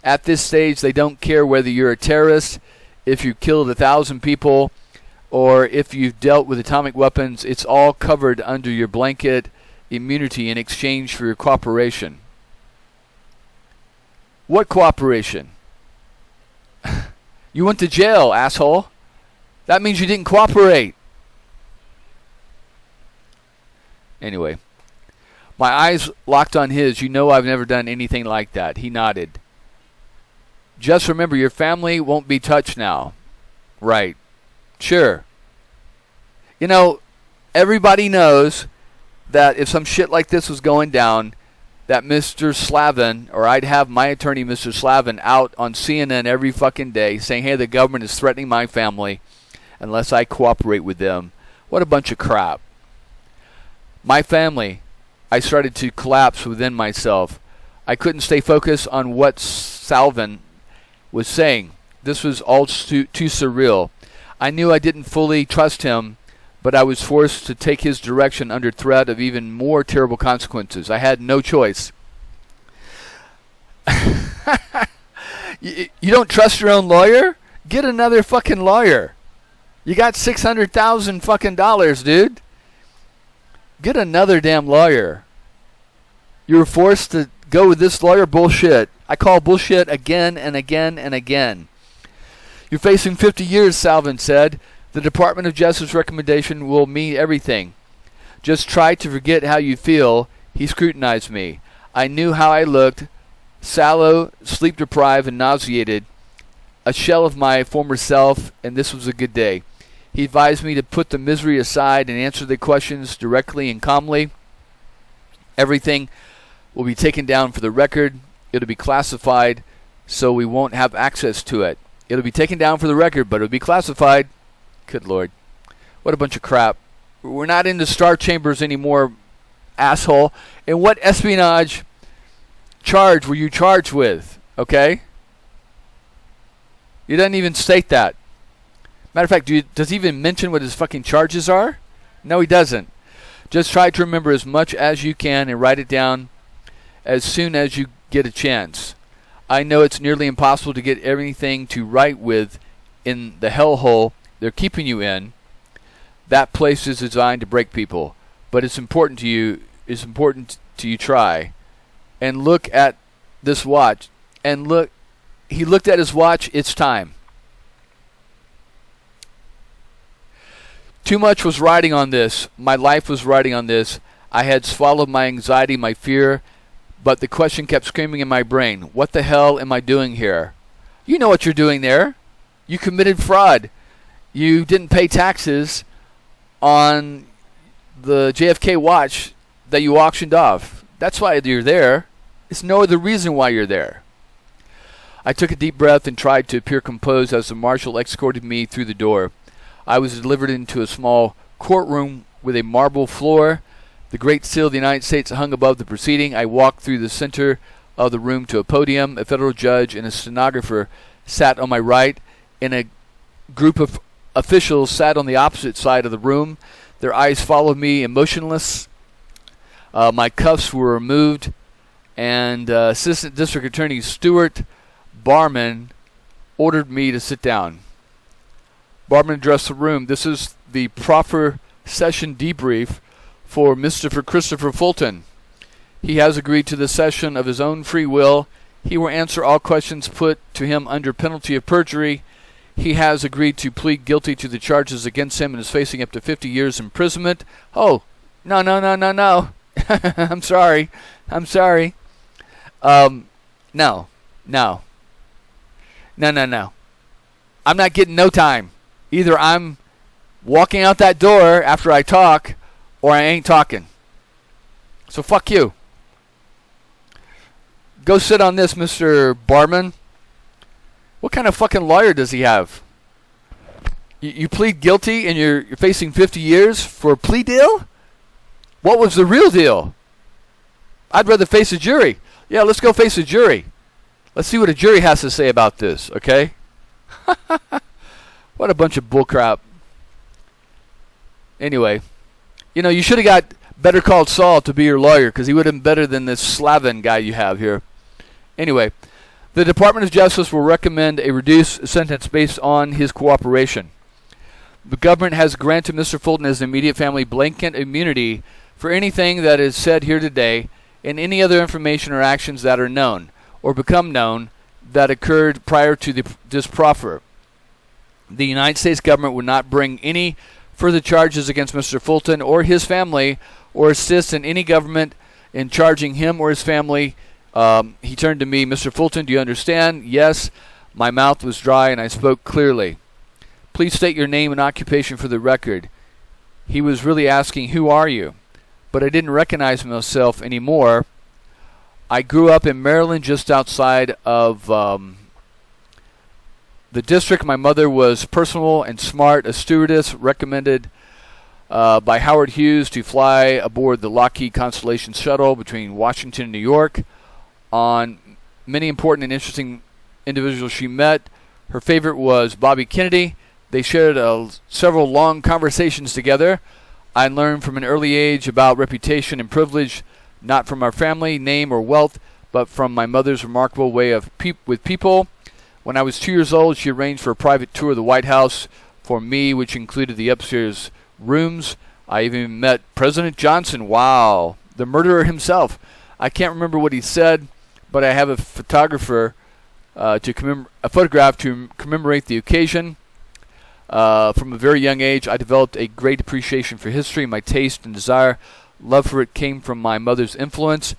At this stage, they don't care whether you're a terrorist, if you killed 1,000 people, or if you've dealt with atomic weapons. It's all covered under your blanket immunity in exchange for your cooperation. What cooperation? You went to jail, asshole. That means you didn't cooperate. Anyway, my eyes locked on his. You know I've never done anything like that. He nodded. Just remember, your family won't be touched now. Right. Sure. Everybody knows that if some shit like this was going down, that Mr. Slavin, or I'd have my attorney, Mr. Slavin, out on CNN every fucking day saying, hey, the government is threatening my family unless I cooperate with them. What a bunch of crap. My family, I started to collapse within myself. I couldn't stay focused on what Salvin was saying. This was all too surreal. I knew I didn't fully trust him, but I was forced to take his direction under threat of even more terrible consequences. I had no choice. You don't trust your own lawyer? Get another fucking lawyer. You got $600,000 fucking dollars, dude. Get another damn lawyer. You were forced to go with this lawyer? Bullshit. I call bullshit again and again and again. You're facing 50 years, Salvin said. The Department of Justice recommendation will mean everything. Just try to forget how you feel. He scrutinized me. I knew how I looked. Sallow, sleep-deprived, and nauseated. A shell of my former self, and this was a good day. He advised me to put the misery aside and answer the questions directly and calmly. Everything will be taken down for the record. It'll be classified, so we won't have access to it. It'll be taken down for the record, but it'll be classified. Good Lord. What a bunch of crap. We're not in the star chambers anymore, asshole. And what espionage charge were you charged with? Okay? He doesn't even state that. Matter of fact, does he even mention what his fucking charges are? No, he doesn't. Just try to remember as much as you can and write it down as soon as you get a chance. I know it's nearly impossible to get everything to write with in the hellhole they're keeping you in. That place is designed to break people, but it's important to you. It's important to you try. And look at this watch. And look, he looked at his watch. It's time. Too much was riding on this. My life was riding on this. I had swallowed my anxiety, my fear, but the question kept screaming in my brain. What the hell am I doing here? You know what you're doing there. You committed fraud. You didn't pay taxes on the JFK watch that you auctioned off. That's why you're there. It's no other reason why you're there. I took a deep breath and tried to appear composed as the marshal escorted me through the door. I was delivered into a small courtroom with a marble floor. The Great Seal of the United States hung above the proceeding. I walked through the center of the room to a podium. A federal judge and a stenographer sat on my right, and a group of officials sat on the opposite side of the room. Their eyes followed me, emotionless. My cuffs were removed, and Assistant District Attorney Stuart Barman ordered me to sit down. Barman addressed the room. This is the proper session debrief for Mr. Christopher Fulton. He has agreed to the session of his own free will. He will answer all questions put to him under penalty of perjury. He has agreed to plead guilty to the charges against him and is facing up to 50 years imprisonment. Oh, no. I'm sorry. No. I'm not getting no time. Either I'm walking out that door after I talk, or I ain't talking. So fuck you. Go sit on this, Mr. Barman. What kind of fucking lawyer does he have? You plead guilty and you're facing 50 years for a plea deal? What was the real deal? I'd rather face a jury. Yeah, let's go face a jury. Let's see what a jury has to say about this, okay? What a bunch of bullcrap. Anyway, you should have got Better Call Saul to be your lawyer, because he would have been better than this Slavin guy you have here. Anyway, the Department of Justice will recommend a reduced sentence based on his cooperation. The government has granted Mr. Fulton and his immediate family blanket immunity for anything that is said here today and any other information or actions that are known or become known that occurred prior to this proffer. The United States government would not bring any further charges against Mr. Fulton or his family or assist in any government in charging him or his family. He turned to me, Mr. Fulton, do you understand? Yes. My mouth was dry and I spoke clearly. Please state your name and occupation for the record. He was really asking, who are you? But I didn't recognize myself anymore. I grew up in Maryland, just outside of the district. My mother was personal and smart, a stewardess recommended by Howard Hughes to fly aboard the Lockheed Constellation shuttle between Washington and New York. On many important and interesting individuals she met, her favorite was Bobby Kennedy. They shared several long conversations together. I learned from an early age about reputation and privilege, not from our family, name, or wealth, but from my mother's remarkable way of with people. When I was 2 years old, she arranged for a private tour of the White House for me, which included the upstairs rooms. I even met President Johnson. Wow, the murderer himself. I can't remember what he said, but I have a photograph to commemorate the occasion. From a very young age, I developed a great appreciation for history. My taste and love for it came from my mother's influence.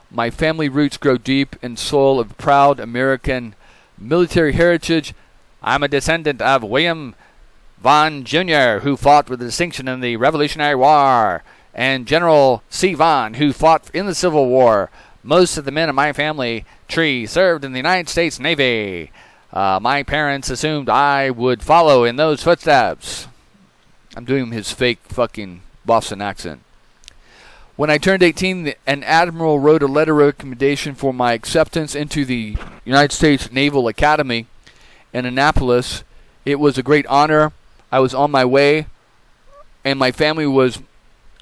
My family roots grow deep in soil of proud American military heritage. I'm a descendant of William Vaughan Jr., who fought with distinction in the Revolutionary War, and General C. Vaughan, who fought in the Civil War. Most of the men in my family tree served in the United States Navy. My parents assumed I would follow in those footsteps. I'm doing his fake fucking Boston accent. When I turned 18, an admiral wrote a letter of recommendation for my acceptance into the United States Naval Academy in Annapolis. It was a great honor. I was on my way, and my family was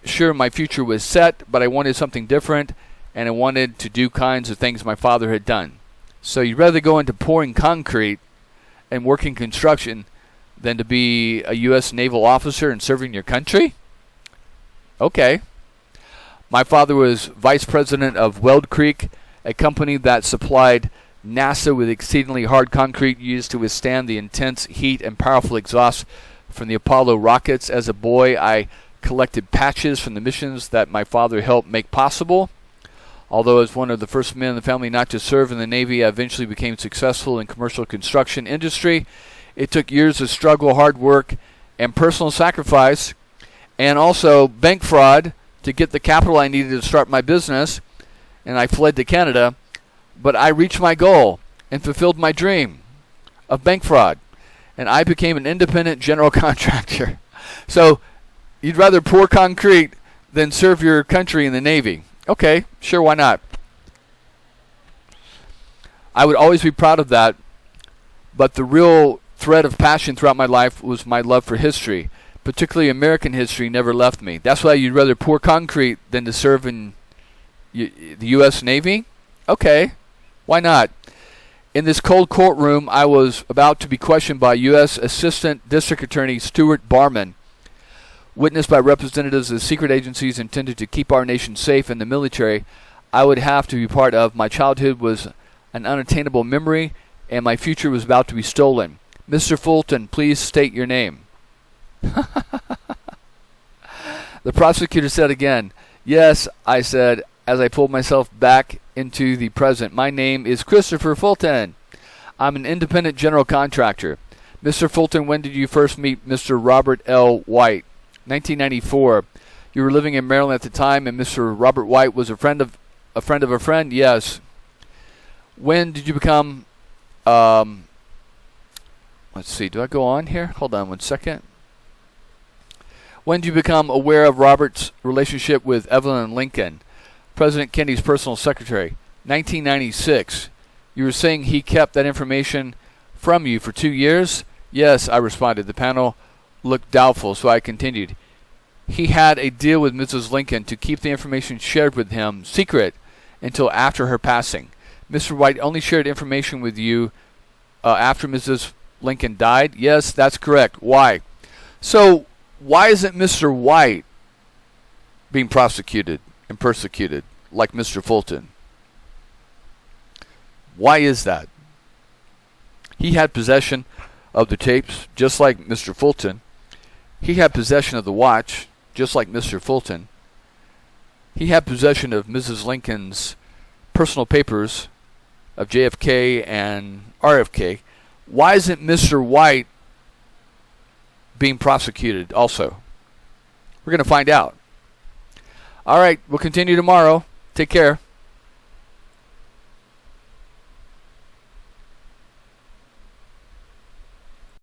sure my future was set, but I wanted something different, and I wanted to do kinds of things my father had done. So you'd rather go into pouring concrete and working construction than to be a U.S. naval officer and serving your country? Okay. My father was vice president of Weld Creek, a company that supplied NASA with exceedingly hard concrete used to withstand the intense heat and powerful exhaust from the Apollo rockets. As a boy, I collected patches from the missions that my father helped make possible. Although as one of the first men in the family not to serve in the Navy, I eventually became successful in commercial construction industry. It took years of struggle, hard work, and personal sacrifice, and also bank fraud to get the capital I needed to start my business, and I fled to Canada. But I reached my goal and fulfilled my dream of bank fraud, and I became an independent general contractor. So you'd rather pour concrete than serve your country in the Navy. Okay, sure, why not? I would always be proud of that, but the real thread of passion throughout my life was my love for history. Particularly American history never left me. That's why you'd rather pour concrete than to serve in the U.S. Navy? Okay, why not? In this cold courtroom, I was about to be questioned by U.S. Assistant District Attorney Stuart Barman, witnessed by representatives of secret agencies intended to keep our nation safe and the military I would have to be part of. My childhood was an unattainable memory, and my future was about to be stolen. Mr. Fulton, please state your name. The prosecutor said again, "Yes," I said, as I pulled myself back into the present. "My name is Christopher Fulton. I'm an independent general contractor." Mr. Fulton, when did you first meet Mr. Robert L. White? 1994. You were living in Maryland at the time, and Mr. Robert White was a friend of a friend? Yes. When did you become, let's see, do I go on here? Hold on 1 second. When did you become aware of Robert's relationship with Evelyn Lincoln, President Kennedy's personal secretary? 1996. You were saying he kept that information from you for 2 years? Yes, I responded. The panel looked doubtful, so I continued. He had a deal with Mrs. Lincoln to keep the information shared with him secret until after her passing. Mr. White only shared information with you after Mrs. Lincoln died? Yes, that's correct. Why? So, why isn't Mr. White being prosecuted and persecuted like Mr. Fulton? Why is that? He had possession of the tapes, just like Mr. Fulton. He had possession of the watch, just like Mr. Fulton. He had possession of Mrs. Lincoln's personal papers of JFK and RFK. Why isn't Mr. White being prosecuted also? We're going to find out. All right, we'll continue tomorrow. Take care.